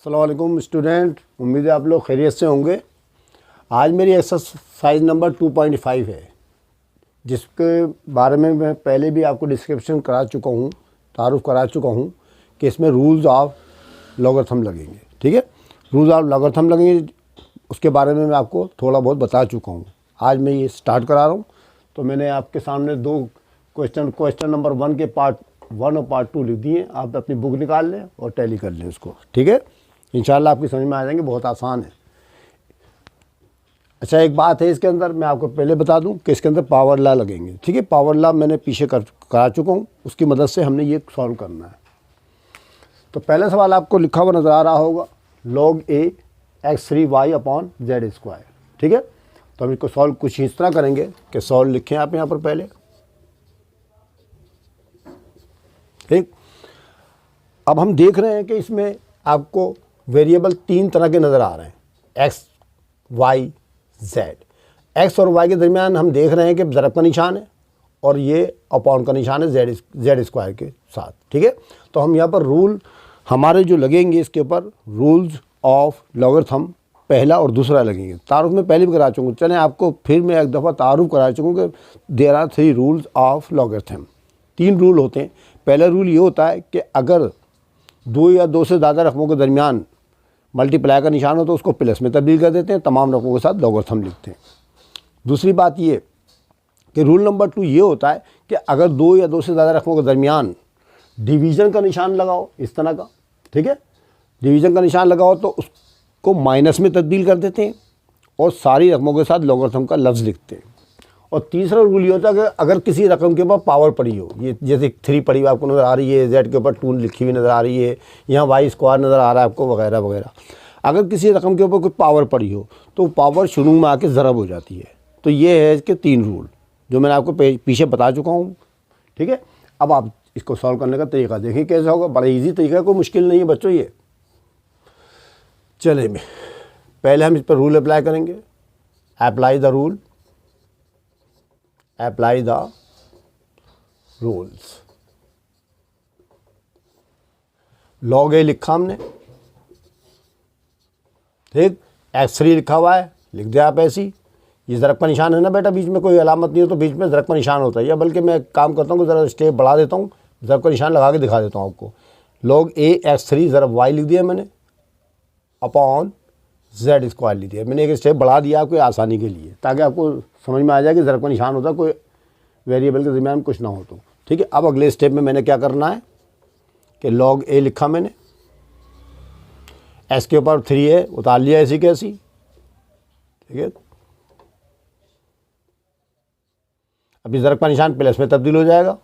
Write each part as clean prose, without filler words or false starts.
अस्सलाम वालेकुम स्टूडेंट, उम्मीद है आप लोग खैरियत से होंगे। आज मेरी एक्सरसाइज नंबर 2.5 है, जिसके बारे में मैं पहले भी आपको डिस्क्रिप्शन करा चुका हूँ, तारुफ करा चुका हूँ कि इसमें रूल्स ऑफ लॉगरिथम लगेंगे। ठीक है, रूल्स ऑफ लॉगरिथम लगेंगे, उसके बारे में मैं आपको थोड़ा बहुत बता चुका हूँ। आज मैं ये स्टार्ट करा रहा हूँ। तो मैंने आपके सामने दो क्वेश्चन नंबर 1 के पार्ट 1 और पार्ट 2 लिख दिए। आप अपनी बुक निकाल लें और टैली कर लें उसको। ठीक है, इंशाल्लाह आपकी समझ में आ जाएंगे, बहुत आसान है। अच्छा, एक बात है इसके अंदर, मैं आपको पहले बता दूं कि इसके अंदर पावर लॉ लगेंगे। ठीक है, पावर लॉ मैंने पीछे करा चुका हूं, उसकी मदद से हमने ये सॉल्व करना है। तो पहला सवाल आपको लिखा हुआ नज़र आ रहा होगा, log a x3y upon Z square. ठीक है, तो हम इसको सॉल्व कुछ इस तरह करेंगे कि सॉल्व लिखें आप यहाँ पर पहले। ठीक, अब हम देख रहे हैं कि इसमें आपको वेरिएबल 3 तरह के नज़र आ रहे हैं, x, y, z। x और y के दरमियान हम देख रहे हैं कि ज़रब का निशान है और ये अपॉन का निशान है जेड स्क्वायर के साथ। ठीक है, तो हम यहाँ पर रूल हमारे जो लगेंगे, इसके ऊपर रूल्स ऑफ लॉगरिथम पहला और दूसरा लगेंगे। तारुफ में पहले भी करा चुका हूँ, चलें आपको फिर मैं एक दफ़ा तारुफ करा चुका हूँ कि there are 3 rules of logarithm. 3 rule होते हैं। पहला रूल ये होता है कि अगर 2 या 2 से ज़्यादा रकमों के दरमियान मल्टीप्लाई का निशान हो तो उसको प्लस में तब्दील कर देते हैं, तमाम रकमों के साथ लॉगरिथम लिखते हैं। दूसरी बात ये कि रूल नंबर 2 ये होता है कि अगर 2 या 2 से ज़्यादा रकमों के दरमियान डिवीज़न का निशान लगाओ, इस तरह का, ठीक है, डिवीज़न का निशान लगाओ तो उसको माइनस में तब्दील कर देते हैं और सारी रकमों के साथ लॉगरिथम का लफ्ज़ लिखते हैं। और तीसरा रूल ये होता है कि अगर किसी रकम के ऊपर पावर पड़ी हो, ये जैसे 3 पड़ी हुई आपको नज़र आ रही है, z के ऊपर 2 लिखी हुई नज़र आ रही है, यहाँ y स्क्वायर नज़र आ रहा है आपको, वगैरह वगैरह। अगर किसी रकम के ऊपर कोई पावर पड़ी हो तो पावर शुरू में आके ज़रब हो जाती है। तो ये है इसके 3 रूल जो मैंने आपको पीछे बता चुका हूँ। ठीक है, अब आप इसको सॉल्व करने का तरीका देखें कैसे होगा। बड़ा ईजी तरीका है, कोई मुश्किल नहीं है बच्चों ये। चले में पहले हम इस पर रूल अप्लाई करेंगे। Apply the rule, apply the rules. log a लिखा हमने, ठीक, x3 लिखा हुआ है, लिख दिया आप ऐसी। ये ज़रब का निशान है ना बेटा, बीच में कोई अलामत नहीं हो तो बीच में ज़रब का निशान होता है, या बल्कि मैं काम करता हूँ कि ज़रा स्टेप बढ़ा देता हूँ, ज़रब का निशान लगा के दिखा देता हूँ आपको। log a x3 ज़रब y लिख दिया मैंने अपॉन जेड स्क्वायर लिख दिया। मैंने एक स्टेप बढ़ा दिया आपको आसानी के लिए, ताकि आपको समझ में आ जाए कि ज़रब का निशान होता है, कोई वेरिएबल के दरमियान कुछ ना हो तो। ठीक है, अब अगले स्टेप में मैंने क्या करना है कि log a लिखा मैंने, s के ऊपर 3 है, उतार लिया ऐसी कैसी। ठीक है, अभी ज़रब का निशान प्लस में तब्दील हो जाएगा।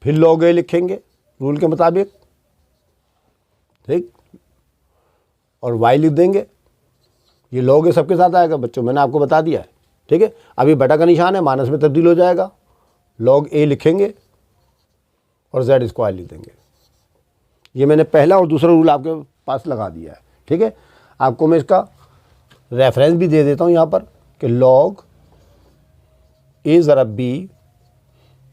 फिर log a लिखेंगे रूल के मुताबिक, ठीक, और y लिख देंगे। ये log a सबके साथ आएगा बच्चों, मैंने आपको बता दिया है। ठीक है, अभी बटा का निशान है, माइनस में तब्दील हो जाएगा। log a लिखेंगे और जेड स्क्वायर लिख देंगे। ये मैंने पहला और दूसरा रूल आपके पास लगा दिया है। ठीक है, आपको मैं इसका रेफरेंस भी दे देता हूँ यहाँ पर कि log a ज़रब b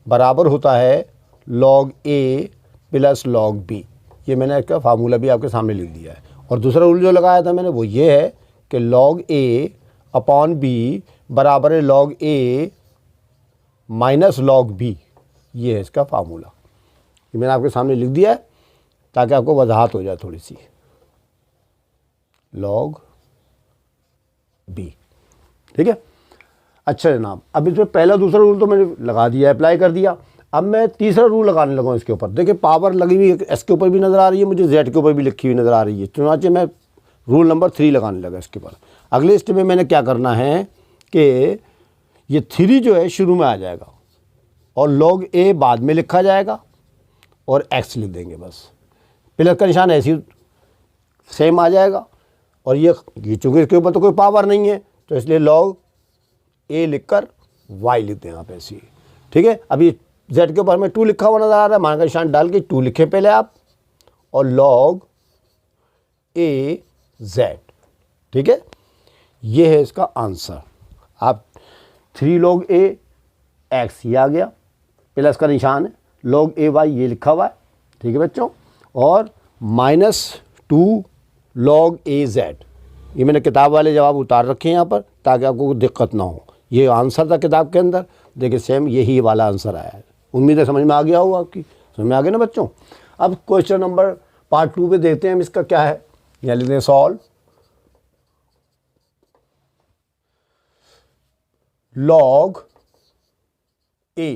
बराबर होता है log a plus log b। ये मैंने इसका फार्मूला भी आपके सामने लिख दिया है। और दूसरा रूल जो लगाया था मैंने वो ये है कि log a अपॉन b बराबर है log a minus log b। ये है इसका फार्मूला, ये मैंने आपके सामने लिख दिया है ताकि आपको वजाहत हो जाए थोड़ी सी। log b, ठीक है। अच्छा जनाब, अब इसमें पहला दूसरा रूल तो मैंने लगा दिया, अप्लाई कर दिया। अब मैं तीसरा रूल लगाने लगा इसके ऊपर। देखिए पावर लगी हुई एस के ऊपर भी नज़र आ रही है, मुझे जेड के ऊपर भी लिखी हुई नज़र आ रही है, चुनाचे मैं रूल नंबर 3 लगाने लगा इसके ऊपर। अगले स्टेप में मैंने क्या करना है कि ये 3 जो है शुरू में आ जाएगा और log a बाद में लिखा जाएगा और x लिख देंगे बस। प्लस का निशान ऐसे ही सेम आ जाएगा। और ये चूँकि इसके ऊपर तो कोई पावर नहीं है तो इसलिए log a लिखकर y लिख दें आप ऐसे ही। ठीक है, अभी z के ऊपर हमें 2 लिखा हुआ नज़र आ रहा है, मान का निशान डाल के 2 लिखे पहले आप और log a z। ठीक है, ये है इसका आंसर। आप 3 log a x ये आ गया, प्लस का निशान है, log a y ये लिखा हुआ है। ठीक है बच्चों, और -2 log a z। ये मैंने किताब वाले जवाब उतार रखे हैं यहाँ पर ताकि आपको कोई दिक्कत ना हो। ये आंसर था किताब के अंदर, देखिए सेम यही वाला आंसर आया है। उम्मीद है समझ में आ गया होगा, आपकी समझ में आ गया ना बच्चों। अब क्वेश्चन नंबर पार्ट 2 पे देखते हैं हम इसका क्या है। यहाँ लिखते हैं solve log a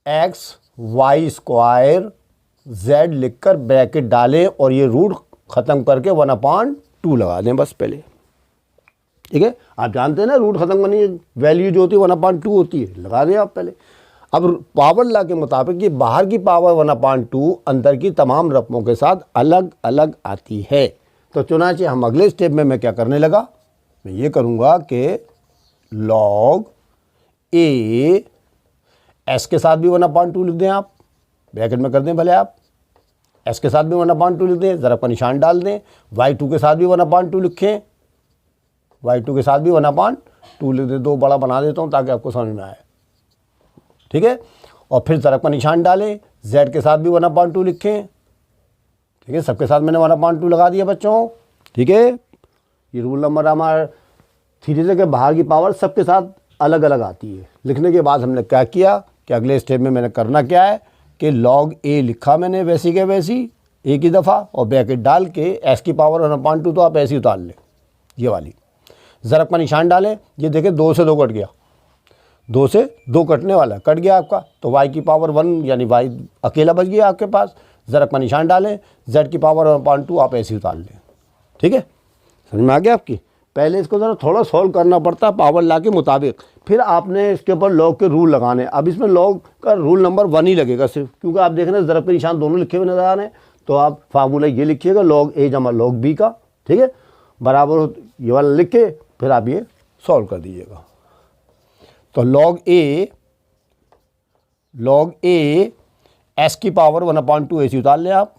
x y square z लिखकर ब्रैकेट डालें और ये रूट ख़त्म करके 1/2 लगा दें बस पहले। ठीक है, आप जानते हैं ना रूट ख़त्म करनी वैल्यू जो होती है 1/2 होती है, लगा दें आप पहले। अब पावर लॉ के मुताबिक ये बाहर की पावर 1/2 अंदर की तमाम रकमों के साथ अलग अलग आती है। तो चुनांचे हम अगले स्टेप में मैं क्या करने लगा, मैं ये करूँगा कि log a s के साथ भी 1/2 लिख दें, आप ब्रैकेट में कर दें भले, आप s के साथ भी 1/2 लिख दें, ज़रा का निशान डाल दें। y2 के साथ भी 1/2 लिखें, y2 के साथ भी 1/2 लिख दें। 2 बड़ा बना देता हूँ ताकि आपको समझ में आए। ठीक है, और फिर ज़रा का निशान डालें, z के साथ भी 1/2 लिखें। ठीक है, सबके साथ मैंने 1/2 लगा दिया बच्चों। ठीक है, ये रूल नंबर हमारा सीरीज के बाहर की पावर सबके साथ अलग अलग आती है। लिखने के बाद हमने क्या किया कि अगले स्टेप में मैंने करना क्या है कि log a लिखा मैंने वैसी के वैसी एक ही दफ़ा और ब्रैकेट डाल के s की पावर 1/2 तो आप ऐसे ही उतार लें, ये वाली ज़रब का निशान डालें। ये देखें 2 से 2 कट गया, 2 से 2 कटने वाला कट गया आपका, तो y की पावर 1 यानी y अकेला बच गया आपके पास। ज़रब का निशान डालें, z की पावर 1/2 आप ऐसे ही उतार लें। ठीक है, समझ में आ गया आपकी। पहले इसको ज़रा थोड़ा सॉल्व करना पड़ता है पावर लॉ के मुताबिक, फिर आपने इसके ऊपर लॉग के रूल लगाने। अब इसमें लॉग का रूल नंबर 1 ही लगेगा सिर्फ, क्योंकि आप देख रहे हैं ज़रब के निशान दोनों लिखे हुए नज़र आ रहे हैं। तो आप फार्मूला ये लिखिएगा log a जमा log b का। ठीक है, बराबर ये वाला लिख के फिर आप ये सॉल्व कर दीजिएगा। तो log a s की पावर 1/2 ऐसे उतार लें आप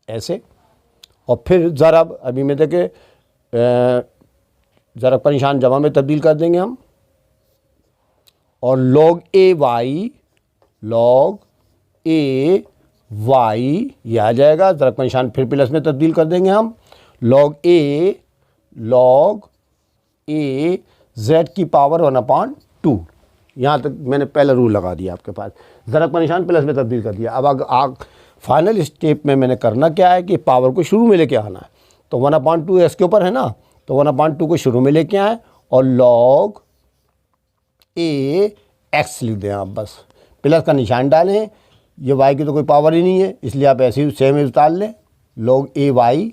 ऐसे, और फिर ज़रब अभी में देखे ज़रब का निशान जमा में तब्दील कर देंगे हम, और log a y ये आ जाएगा। ज़रब का निशान फिर प्लस में तब्दील कर देंगे हम, log a z की पावर 1/2। यहाँ तक मैंने पहला रूल लगा दिया आपके पास, ज़रब का निशान प्लस में तब्दील कर दिया। अब फाइनल स्टेप में मैंने करना क्या है कि पावर को शुरू में लेके आना है। तो 1/2 s के ऊपर है ना, तो 1/2 को शुरू में लेके आए और log a x लिख दें आप बस, प्लस का निशान डालें। ये y की तो कोई पावर ही नहीं है, इसलिए आप ऐसे ही सेम उतार लें log a y,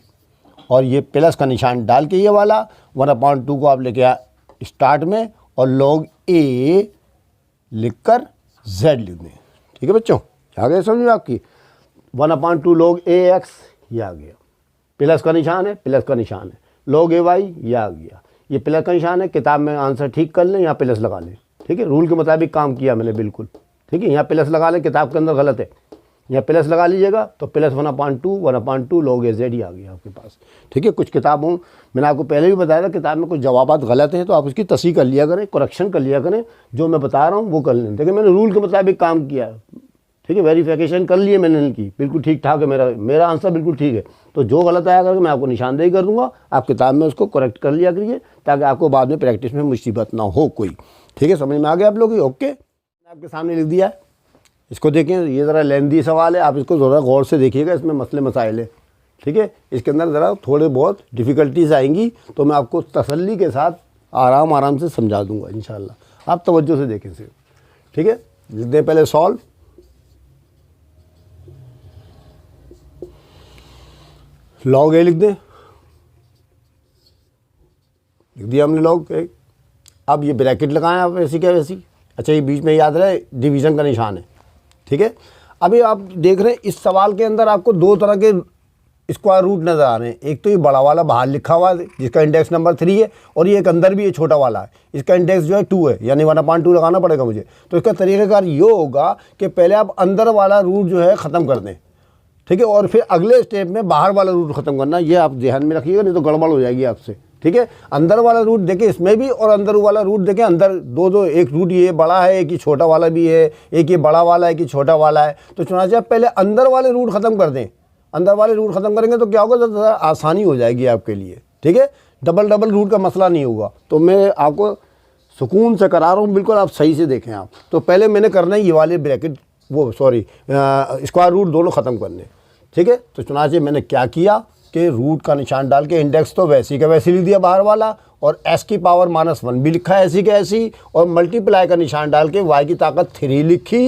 और ये प्लस का निशान डाल के ये वाला 1/2 को आप लेके आए स्टार्ट में और log a लिखकर z लिख दें। ठीक है बच्चों, आ गया समझ में आपकी। 1/2 log a x ये आ गया, प्लस का निशान है, प्लस का निशान है, log a y ये आ गया, ये प्लस का निशान है। किताब में आंसर ठीक कर लें, यहाँ प्लस लगा लें। ठीक है, रूल के मुताबिक काम किया मैंने बिल्कुल। ठीक है, यहाँ प्लस लगा लें, किताब के अंदर गलत है, यहाँ प्लस लगा लीजिएगा तो प्लस 1/2 log a z ही आ गया आपके पास। ठीक है, कुछ किताबों मैंने आपको पहले भी बताया था किताब में कुछ जवाबात गलत हैं, तो आप उसकी तस्हीह कर लिया करें, करेक्शन कर लिया करें, जो मैं बता रहा हूँ वो कर लें। देखिए मैंने रूल के मुताबिक काम किया है। ठीक है, वेरिफिकेशन कर लिए मैंने इनकी, बिल्कुल ठीक ठाक है, मेरा आंसर बिल्कुल ठीक है। तो जो गलत आया करके मैं आपको निशानदेही कर दूंगा, आप किताब में उसको करेक्ट कर लिया करिए ताकि आपको बाद में प्रैक्टिस में मुसीबत ना हो कोई। ठीक है, समझ में आ गया आप लोग? ओके, मैंने आपके सामने लिख दिया है, इसको देखें। ये ज़रा लेंदी सवाल है, आप इसको ज़रा गौर से देखिएगा, इसमें मसले मसाइल है। ठीक है, इसके अंदर ज़रा थोड़े बहुत डिफ़िकल्टीज आएंगी, तो मैं आपको तसल्ली के साथ आराम से समझा दूंगा इंशाल्लाह। आप तवज्जो से देखें सिर्फ। ठीक है, लिख दें पहले सॉल्व log a लिख दें, लिख दिया हमने log a। अब ये ब्रैकेट लगाएं आप वैसी क्या वैसी। अच्छा, ये बीच में याद रहे डिवीज़न का निशान है। ठीक है, अभी आप देख रहे हैं इस सवाल के अंदर आपको 2 तरह के स्क्वायर रूट नज़र आ रहे हैं। एक तो ये बड़ा वाला बाहर लिखा हुआ है जिसका इंडेक्स नंबर 3 है, और ये एक अंदर भी ये छोटा वाला है, इसका इंडेक्स जो है 2 है, यानी 1/2 लगाना पड़ेगा मुझे। तो इसका तरीक़ाकार ये होगा कि पहले आप अंदर वाला रूट जो है ख़त्म कर दें। ठीक है, और फिर अगले स्टेप में बाहर वाला रूट ख़त्म करना, ये आप ध्यान में रखिएगा, नहीं तो गड़बड़ हो जाएगी आपसे। ठीक है, अंदर वाला रूट देखें इसमें भी, और अंदर वाला रूट देखें अंदर दो एक रूट ये बड़ा है, एक ही छोटा वाला भी है, एक ये बड़ा वाला है, एक ही छोटा वाला है। तो चुनांचे आप पहले अंदर वाले रूट ख़त्म कर दें अंदर वाले रूट ख़त्म करेंगे तो क्या होगा, तो ज़रा आसानी हो जाएगी आपके लिए। ठीक है, डबल डबल रूट का मसला नहीं होगा। तो मैं आपको सुकून से करा रहा हूँ, बिल्कुल आप सही से देखें आप। तो पहले मैंने करना है ये वाले ब्रैकेट, वो सॉरी स्क्वायर रूट दोनों ख़त्म करने। ठीक है, तो चुनाचे मैंने क्या किया कि रूट का निशान डाल के इंडेक्स तो वैसी का वैसे लिख दिया बाहर वाला, और एस की पावर -1 भी लिखा है ऐसी का ऐसी, और मल्टीप्लाई का निशान डाल के वाई की ताकत 3 लिखी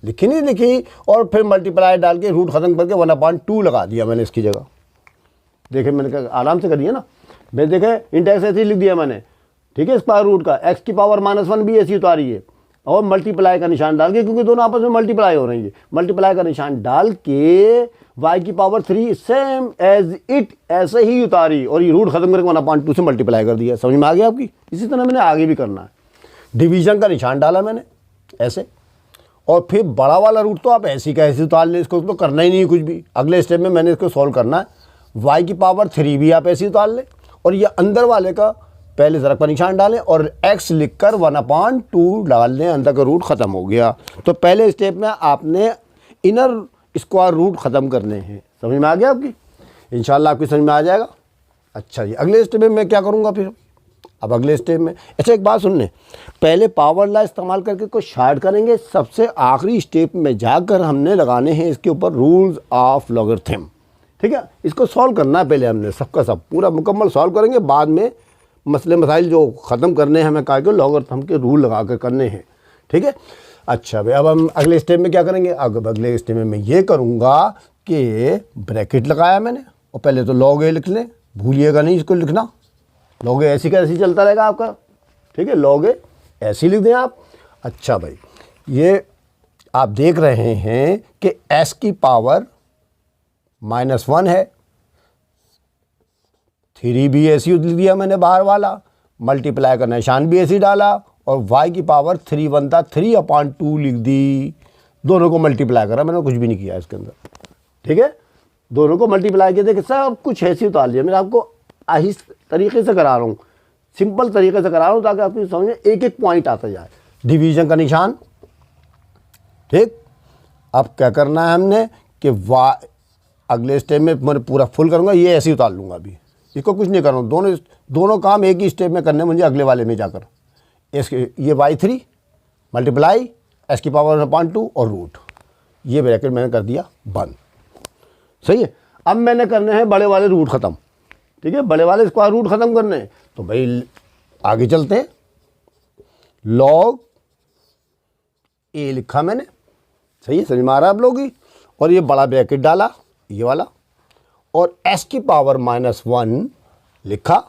नहीं लिखी, और फिर मल्टीप्लाई डाल के रूट ख़त्म करके 1/2 लगा दिया मैंने इसकी जगह। देखे मैंने कहा आराम से करिए ना, मैं देखे इंडेक्स ऐसे ही लिख दिया मैंने। ठीक है, स्क्वायर रूट का एक्स की पावर -1 भी ऐसी उतारी है, और मल्टीप्लाई का निशान डाल के, क्योंकि दोनों आपस में मल्टीप्लाई हो रही है, मल्टीप्लाई का निशान डाल के वाई की पावर 3 सेम एज इट ऐसे ही उतारी, और ये रूट खत्म करके 1/2 से मल्टीप्लाई कर दिया। समझ में आ गया आपकी? इसी तरह मैंने आगे भी करना है। डिवीजन का निशान डाला मैंने ऐसे, और फिर बड़ा वाला रूट तो आप ऐसी का ऐसे उतार लें, इसको तो करना ही नहीं कुछ भी। अगले स्टेप में मैंने इसको सॉल्व करना है, वाई की पावर 3 भी आप ऐसे उतार लें, और ये अंदर वाले का पहले ज़रब का निशान डालें और x लिखकर 1/2 डाल दें, अंदर का रूट ख़त्म हो गया। तो पहले स्टेप में आपने इनर स्क्वायर रूट ख़त्म करने हैं। समझ में आ गया आपकी? इंशाल्लाह आपकी समझ में आ जाएगा। अच्छा जी, अगले स्टेप में मैं क्या करूँगा फिर? अब अगले स्टेप में अच्छा एक बात सुनने, पहले पावर लॉ इस्तेमाल करके कुछ शार्ट करेंगे, सबसे आखिरी स्टेप में जाकर हमने लगाने हैं इसके ऊपर रूल्स ऑफ लॉगरिथम। ठीक है, इसको सॉल्व करना है पहले हमने, सबका सब पूरा मुकम्मल सॉल्व करेंगे, बाद में मसले मसाइल जो ख़त्म करने हैं हमें कहा कि लॉगरिथम के रूल लगा कर करने हैं। ठीक है, अच्छा भाई अब हम अगले स्टेप में क्या करेंगे? अब अगले स्टेप में मैं ये करूँगा कि ब्रैकेट लगाया मैंने, और पहले तो लॉग ए लिख लें, भूलिएगा नहीं इसको लिखना। लॉग ए ऐसी का ऐसी चलता रहेगा आपका। ठीक है, लॉग ए ऐसी लिख दें आप। अच्छा भाई, ये आप देख रहे हैं कि एस की पावर -1 है, 3 भी ऐसी लिख दिया मैंने बाहर वाला, मल्टीप्लाई का निशान भी ऐसी डाला, और y की पावर 3 बनता 3/2 लिख दी। दोनों को मल्टीप्लाई करा मैंने, कुछ भी नहीं किया इसके अंदर। ठीक है, दोनों को मल्टीप्लाई किया, देखिए सब कुछ ऐसे उतार लिया। मैं आपको आहिस्ते तरीके से करा रहा हूँ, सिंपल तरीके से करा रहा हूँ, ताकि आपकी समझ में एक एक पॉइंट आता जाए। डिवीजन का निशान, ठीक। अब क्या करना है हमने कि अगले स्टेप में मैं पूरा फुल करूँगा, ये ऐसे ही उतार लूँगा। अभी इसको कुछ नहीं कर रहा हूँ, दोनों काम एक ही स्टेप में करने मुझे अगले वाले में जाकर। इसके ये y3 मल्टीप्लाई एस की पावर 1/2 और रूट, ये ब्रैकेट मैंने कर दिया बंद। सही है, अब मैंने करने हैं बड़े वाले रूट ख़त्म। ठीक है, बड़े वाले स्क्वायर रूट ख़त्म करने हैं, तो भाई आगे चलते हैं। लॉग ए लिखा मैंने, सही है, समझ में आ रहा है आप लोग की, और ये बड़ा ब्रैकेट डाला ये वाला, और एस की पावर -1 लिखा,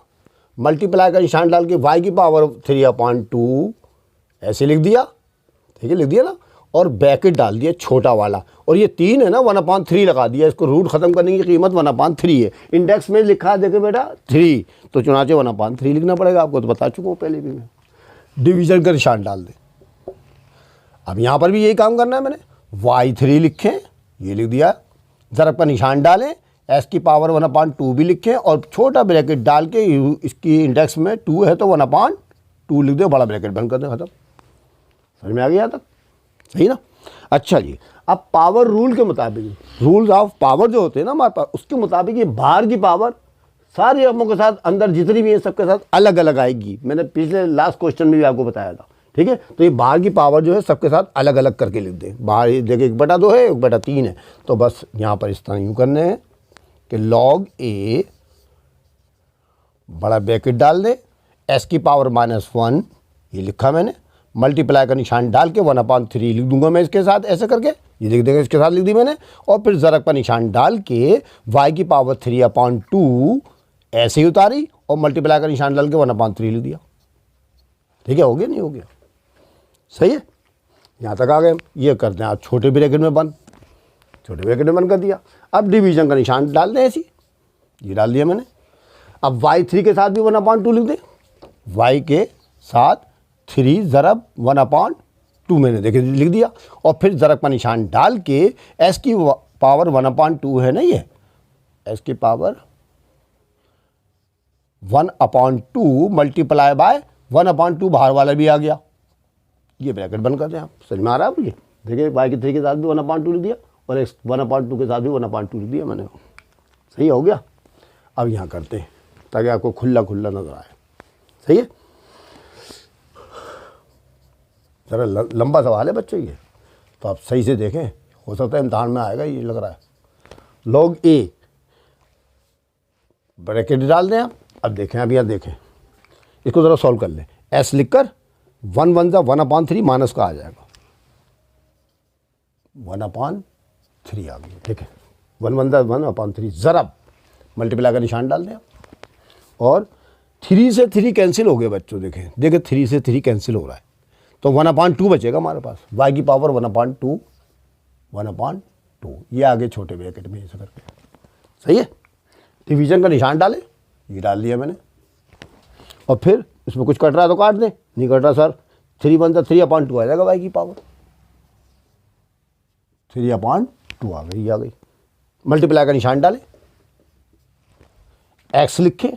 मल्टीप्लाई का निशान डाल के y की पावर 3/2 ऐसे लिख दिया। ठीक है, लिख दिया ना, और ब्रैकेट डाल दिया छोटा वाला, और ये 3 है ना 1/3 लगा दिया। इसको रूट ख़त्म करने की कीमत 1/3 है। इंडेक्स में लिखा देखे बेटा 3, तो चुनाचे 1/3 लिखना पड़ेगा, आपको तो बता चुका हूँ पहले भी मैं। डिवीज़न का निशान डाल दे। अब यहाँ पर भी यही काम करना है मैंने, y3 लिखें, ये लिख दिया, ज़रब का निशान डालें, एस की पावर 1/2 भी लिखें, और छोटा ब्रैकेट डाल के इसकी इंडेक्स में 2 है तो 1/2 लिख दो, बड़ा ब्रैकेट बंद कर दे, खत्म। समझ में आ गया तक? सही ना? अच्छा जी, अब पावर रूल के मुताबिक, रूल्स ऑफ पावर जो होते हैं ना हमारे पास, उसके मुताबिक ये बाहर की पावर सारे अंकों के साथ अंदर जितनी भी है सबके साथ अलग अलग आएगी। मैंने पिछले लास्ट क्वेश्चन में भी आपको बताया था। ठीक है, तो ये बाहर की पावर जो है सबके साथ अलग अलग करके लिख दें। बाहर देखिए 1/2 है, 1/3 है, तो बस यहाँ पर इस तरह यूँ करने हैं कि लॉग ए बड़ा ब्रैकेट डाल दे, एस की पावर -1 ये लिखा मैंने, मल्टीप्लाई का निशान डाल के 1/3 लिख दूंगा मैं इसके साथ, ऐसे करके ये लिख देंगे, इसके साथ लिख दी मैंने, और फिर ज़रब का निशान डाल के y की पावर 3/2 ऐसे ही उतारी, और मल्टीप्लाई का निशान डाल के 1/3 लिख दिया। ठीक है, हो गया नहीं हो गया? सही है, यहाँ तक आ गए। ये करते हैं आप छोटे ब्रैकेट में बंद, छोटे ब्रैकेट में बंद कर दिया। अब डिवीजन का निशान डाल दें ऐसी, ये डाल दिया मैंने। अब y3 के साथ भी 1/2 लिख दें, y के साथ 3 ज़रब 1/2 मैंने देखे लिख दिया, और फिर ज़रब का निशान डाल के s की पावर 1/2 है ना, ये s की पावर 1/2 मल्टीप्लाई बाय 1/2 बाहर वाला भी आ गया। ये ब्रैकेट बंद कर दें आप। समझ में आ रहा है आप? ये देखिए y के 3 के साथ भी 1/2 लिख दिया, और एक्स 1/2 के साथ भी 1/2 लिख दिया मैंने। सही हो गया। अब यहाँ करते हैं ताकि आपको खुला खुला नज़र आए। सही है। ज़रा लंबा सवाल है बच्चों ये, तो आप सही से देखें, हो सकता है इम्तहान में आएगा, ये लग रहा है। log a ब्रैकेट डाल दें आप। अब देखें, अब यहाँ देखें, इसको ज़रा सॉल्व कर लें। s लिखकर 1 1 1/3 माइनस का आ जाएगा 1/3 आ गई। ठीक है, 1 1 1/3। ज़रा मल्टीप्लाई का निशान डाल दें आप, और 3 से 3 कैंसिल हो गए बच्चों। देखें 3 से 3 कैंसिल हो रहा है, तो 1/2 बचेगा हमारे पास। y की पावर 1/2 ये आगे छोटे ब्रैकेट में ऐसे करके। सही है। डिवीजन का निशान डालें, ये डाल दिया मैंने, और फिर इसमें कुछ कट रहा है तो काट दें, नहीं कट रहा सर 3 1 3/2 आ जाएगा। y की पावर 3/2 आ गई, ये आ गई। मल्टीप्लाई का निशान डालें, x लिखें।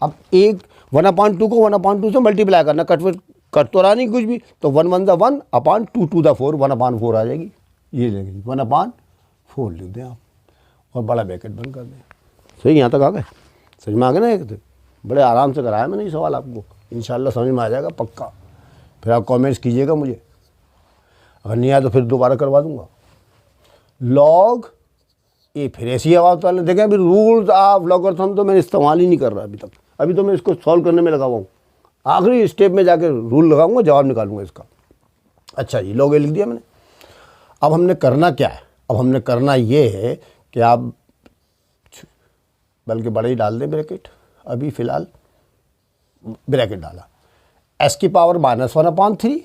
अब 1/2 को 1/2 से मल्टीप्लाई करना, कट तो रहा नहीं कुछ भी, तो 1 1 1/2 to the 4 1/4 आ जाएगी। ये लेंगे 1/4 लिख दें आप, और बड़ा ब्रैकेट बंद कर दें। सही, यहाँ तक आ गए, समझ में आ गए ना। एक बड़े आराम से कराया मैंने ये सवाल आपको, इंशाल्लाह समझ में आ जाएगा पक्का। फिर आप कमेंट्स कीजिएगा मुझे, अगर नहीं आया तो फिर दोबारा करवा दूंगा। log a, फिर ऐसी आवाज़ वाले देखें। अभी रूल्स ऑफ लॉगरिथम तो मैंने इस्तेमाल ही नहीं कर रहा अभी तक। अभी तो मैं इसको सॉल्व करने में लगा हुआ हूँ, आखिरी स्टेप में जाकर रूल लगाऊंगा, जवाब निकालूंगा इसका। अच्छा जी, log a लिख दिया मैंने। अब हमने करना क्या है? अब हमने करना ये है कि आप बल्कि बड़े ही डाल दें ब्रैकेट। अभी फ़िलहाल ब्रैकेट डाला, s की पावर -1/3,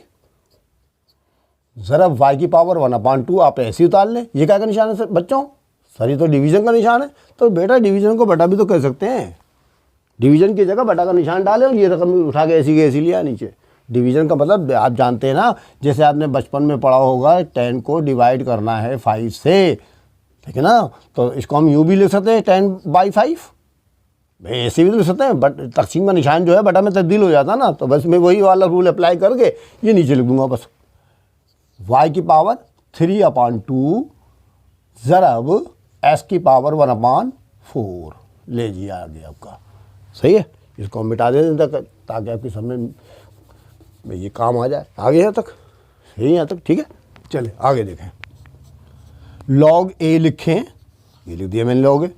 ज़रा y की पावर 1/2 आप ऐसे ही उतार लें। ये क्या का निशान है सर बच्चों? सर ये तो डिवीज़न का निशान है। तो बेटा डिवीज़न को बटा भी तो कह सकते हैं, डिवीज़न की जगह बटा का निशान डालें और ये रकम उठा के ऐसी लिया नीचे। डिवीज़न का मतलब आप जानते हैं ना, जैसे आपने बचपन में पढ़ा होगा 10 को डिवाइड करना है 5 से, ठीक है ना। तो इसको हम यूँ भी लिख सकते हैं 10/5, भाई ऐसे भी तो लिख सकते हैं, बट तकसीम का निशान जो है बटा में तब्दील हो जाता ना। तो बस मैं वही वाला रूल अप्लाई करके ये नीचे लिख दूंगा बस। y की पावर 3/2 ज़रब s की पावर 1/4 ले जी आ गया आपका। सही है। इसको हम मिटा दें ताकि आपके सामने में ये काम आ जाए। आगे यहाँ तक सही, यहाँ तक ठीक है। चले आगे देखें। log a लिखें, ये लिख दिया मैंने log a।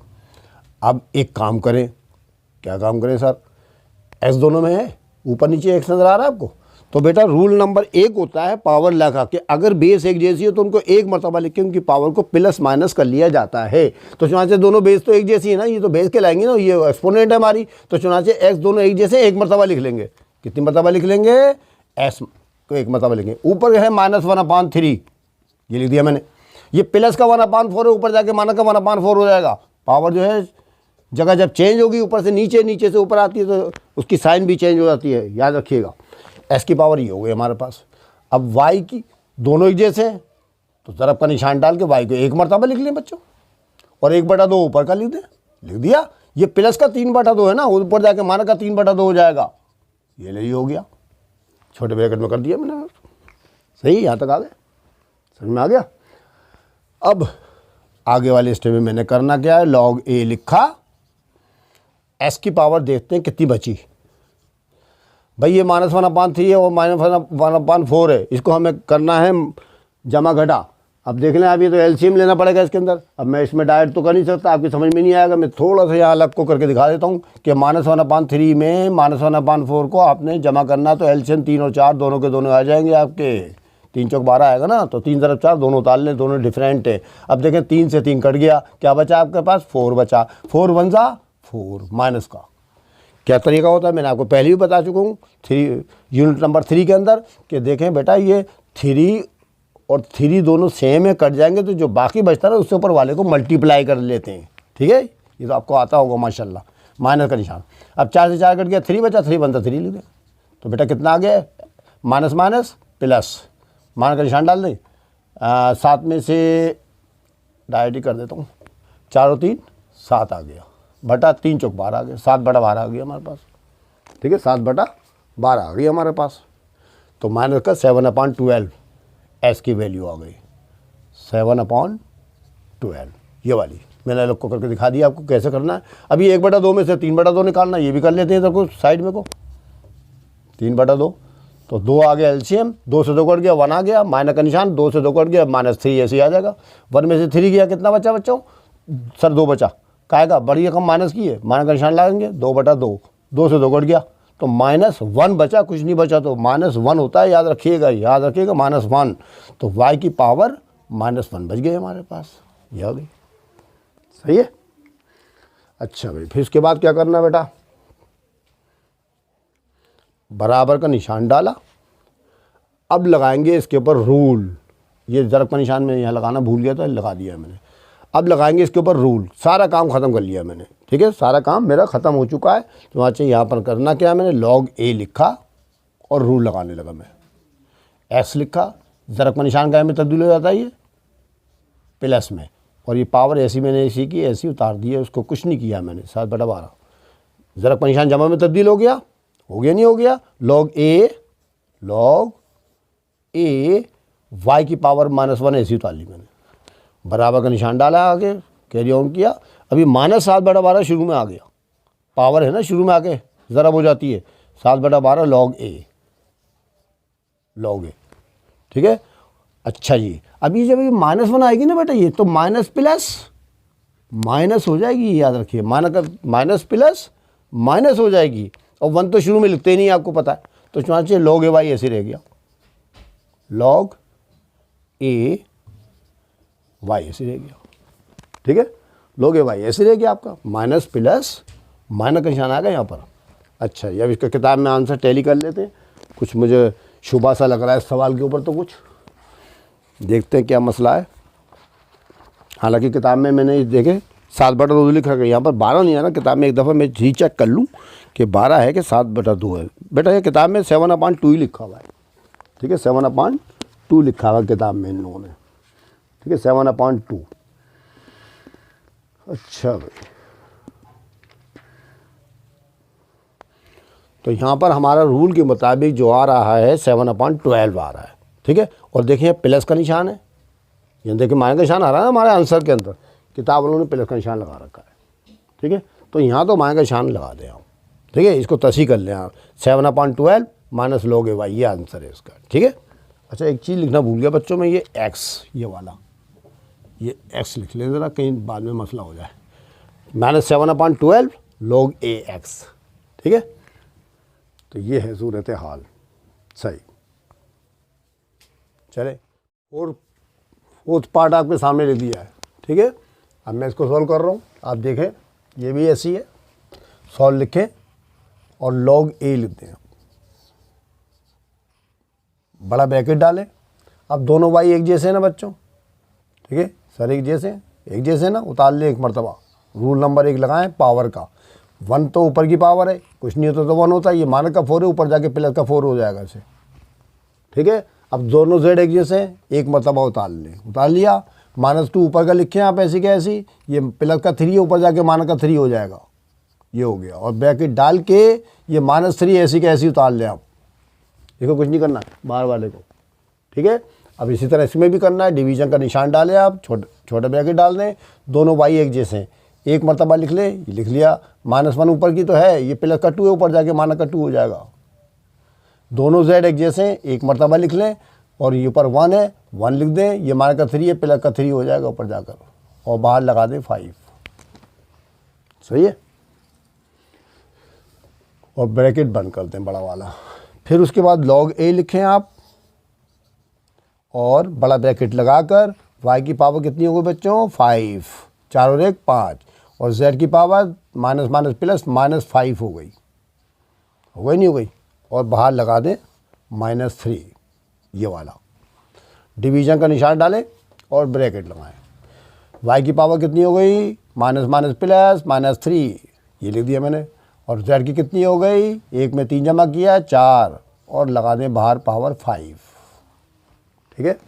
अब एक काम करें, क्या काम करें सर? x दोनों में है, ऊपर नीचे x नज़र आ रहा है आपको। तो बेटा रूल नंबर 1 होता है पावर लगा के, अगर बेस एक जैसी हो तो उनको एक मरतबा लिख के उनकी पावर को प्लस माइनस कर लिया जाता है। तो चुनाचे दोनों बेस तो एक जैसी है ना, ये तो बेस के लाएंगे ना, ये एक्सपोनेंट है हमारी, तो चुनाचे x दोनों एक जैसे एक मरतबा लिख लेंगे। कितनी मरतबा लिख लेंगे? s को एक मरतबा लिखेंगे। ऊपर है -1/3, ये लिख दिया मैंने। ये प्लस का 1/4 है, ऊपर जाके माइनस का 1/4 हो जाएगा। पावर जो है जगह जब चेंज होगी ऊपर से नीचे, नीचे से ऊपर आती है, तो उसकी साइन भी चेंज हो जाती है, याद रखिएगा। s की पावर ये हो गई हमारे पास। अब y की दोनों एक जैसे हैं, तो ज़रब का निशान डाल के y को एक मरतबा लिख लें बच्चों, और 1/2 ऊपर का लिख दें। लिख दिया। ये प्लस का 3/2 है ना, ऊपर जाके माइनस का 3/2 हो जाएगा। ये ले हो गया, छोटे ब्रैकेट में कर दिया मैंने। सही, यहाँ तक आ गए, समझ में आ गया। अब आगे वाले स्टेप में मैंने करना क्या है? log a लिखा, s की पावर देखते हैं कितनी बची। भाई ये -1/3 है और -1/4 है, इसको हमें करना है जमा घटा। अब देख लें, अभी तो एलसीएम लेना पड़ेगा इसके अंदर। अब मैं इसमें डायरेक्ट तो कर नहीं सकता, आपकी समझ में नहीं आएगा। मैं थोड़ा सा यहाँ अलग को करके दिखा देता हूँ कि -1/3 में -1/4 को आपने जमा करना, तो एलसीएम 3 और 4 दोनों के दोनों आ जाएंगे आपके। 3 चौक 12 आएगा ना, तो 3 × 4 दोनों उतार लें, दोनों डिफरेंट है। अब देखें 3 से 3 कट गया, क्या बचा आपके पास? 4 बचा। 4 1 4 माइनस का क्या तरीका होता है मैंने आपको पहले भी बता चुका हूँ 3 यूनिट नंबर 3 के अंदर, कि देखें बेटा ये 3 और 3 दोनों सेम है, कट जाएंगे तो जो बाकी बचता है उससे ऊपर वाले को मल्टीप्लाई कर लेते हैं। ठीक है, ये तो आपको आता होगा माशाल्लाह। माइनस का निशान, अब 4 से 4 कट गया, 3 बचा, 3 1 3 लिख दें। तो बेटा कितना आ गया? माइनस माइनस प्लस, माइनस का निशान डाल दें। 7 में से डायरेक्ट ही कर देता हूँ, 4 और 3 7 आ गया, बटा 3 चौक 12 आ गया, 7/12 आ गया हमारे पास। ठीक है, 7/12 आ गई हमारे पास। तो माइनस का 7/12 s की वैल्यू आ गई। 7/12, ये वाली मैंने अलग को करके दिखा दिया आपको कैसे करना है। अभी 1/2 में से 3/2 निकालना, ये भी कर लेते हैं तो कुछ साइड में को 3/2, तो 2 आ गया एलसीएम, 2 से 2 कट गया 1 आ गया, माइनस का निशान, 2 से 2 कट गया -3 ऐसे ही आ जाएगा। 1 में से 3 गया, कितना बचा बच्चों? सर 2 बचा, काएगा बड़ी रकम माइनस की है, माइनस का निशान लगाएंगे 2/2, 2 से 2 कट गया तो -1 बचा, कुछ नहीं बचा तो -1 होता है, याद रखिएगा -1, तो y की पावर -1 बच गई हमारे पास, ये हो गई। सही है। अच्छा भाई, फिर इसके बाद क्या करना बेटा? बराबर का निशान डाला, अब लगाएंगे इसके ऊपर रूल। ये ज़रब का निशान में यहाँ लगाना भूल गया था, लगा दिया मैंने। अब लगाएंगे इसके ऊपर रूल। सारा काम ख़त्म कर लिया मैंने, ठीक है, सारा काम मेरा ख़त्म हो चुका है। तो वहाँ से यहाँ पर करना क्या है, मैंने log a लिखा और रूल लगाने लगा मैं। x लिखा, ज़रब का निशान क्या में तब्दील हो जाता है ये प्लस में, और ये पावर ऐसी मैंने ऐसी की ऐसी उतार दी है, उसको कुछ नहीं किया मैंने। 7/12 ज़रब का निशान जमा में तब्दील हो गया नहीं हो गया? log a y की पावर -1 ऐसी उतार ली मैंने। बराबर का निशान डाला, आगे कैरी ऑन किया। अभी -7/12 शुरू में आ गया, पावर है ना शुरू में आके ज़रब हो जाती है। 7/12 log a, ठीक है। अच्छा जी, अभी जब ये -1 आएगी ना बेटा, ये तो माइनस प्लस माइनस हो जाएगी, याद रखिए, माइनस प्लस माइनस हो जाएगी। और 1 तो शुरू में लिखते ही नहीं, आपको पता है, तो चाहिए log a y ऐसे रह गया, log a y ऐसे रह गया, ठीक है। log a y ऐसे रह गया आपका, माइनस प्लस माइनस का निशान आ गया यहाँ पर। अच्छा, अब इसका किताब में आंसर टैली कर लेते हैं। कुछ मुझे शुबा सा लग रहा है इस सवाल के ऊपर, तो कुछ देखते हैं क्या मसला है। हालांकि किताब में मैंने देखे 7/2 लिखा है, यहाँ पर 12 नहीं है ना किताब में। एक दफ़ा मैं रीचेक कर लूँ कि 12 है कि 7/2 है। बेटा ये किताब में 7/2 ही लिखा हुआ है, ठीक है, 7/2 लिखा हुआ किताब में इन लोगों ने, ठीक है, 7/2। अच्छा भाई, तो यहाँ पर हमारा रूल के मुताबिक जो आ रहा है 7/12 आ रहा है, ठीक है। और देखिए प्लस का निशान है, ये देखिए माइनस का निशान आ रहा है हमारे आंसर के अंदर, किताब वालों ने प्लस का निशान लगा रखा है, ठीक है। तो यहाँ तो माइनस का निशान लगा दें आप, ठीक है, इसको तसी कर लें आप। 7/12 माइनस log a y, ये आंसर है इसका, ठीक है। अच्छा, एक चीज़ लिखना भूल गया बच्चों में, ये x, ये वाला, ये x लिख लें ज़रा, कहीं बाद में मसला हो जाए। -7/12 log a x, ठीक है। तो ये है सूरत हाल, सही। चले, और फोर्थ पार्ट आपके सामने लिख दिया है, ठीक है। अब मैं इसको सॉल्व कर रहा हूँ, आप देखें, ये भी ऐसी है। सॉल्व लिखें और log a लिख दें, बड़ा ब्रैकेट डालें। अब दोनों y एक जैसे हैं ना बच्चों, ठीक है सर, एक जैसे ना, उतार लें एक मरतबा। रूल नंबर 1 लगाएं पावर का। 1 तो ऊपर की पावर है, कुछ नहीं होता तो 1 होता है। ये माइनस का 4 है, ऊपर जाके प्लस का 4 हो जाएगा इसे, ठीक है। अब दोनों z एक जैसे हैं, एक मरतबा उतार लें, उतार लिया। -2 ऊपर का लिखें आप ऐसी का ऐसी, ये प्लस का 3 है, ऊपर जाके माइनस का 3 हो जाएगा, ये हो गया। और ब्रैकेट डाल के ये -3 ऐसी का ऐसी उतार लें आप। देखो कुछ नहीं करना बाहर वाले को, ठीक है। अब इसी तरह इसमें भी करना है, डिवीज़न का निशान डालें आप, छोटे ब्रैकेट डाल दें। दोनों y एक जैसे हैं, एक मरतबा लिख लें, ये लिख लिया। -1 ऊपर की तो है, ये प्लस का 2 है, ऊपर जाके माइनस का 2 हो जाएगा। दोनों z एक जैसे हैं, एक मरतबा लिख लें, और ये ऊपर 1 है, 1 लिख दें। ये माइनस का 3 है, प्लस का 3 हो जाएगा ऊपर जाकर, और बाहर लगा दें 5, सही है। और ब्रैकेट बंद कर दें बड़ा वाला। फिर उसके बाद log a लिखें आप, और बड़ा ब्रैकेट लगाकर y की पावर कितनी हो गई बच्चों? 5, 4 और 1 5, और z की पावर माइनस माइनस प्लस -5 हो गई, नहीं हो गई? और बाहर लगा दें -3, ये वाला। डिवीज़न का निशान डालें और ब्रैकेट लगाएं। y की पावर कितनी हो गई? माइनस माइनस प्लस -3, ये लिख दिया मैंने। और z की कितनी हो गई? 1 में 3 जमा किया 4, और लगा दें बाहर पावर 5, ठीक है।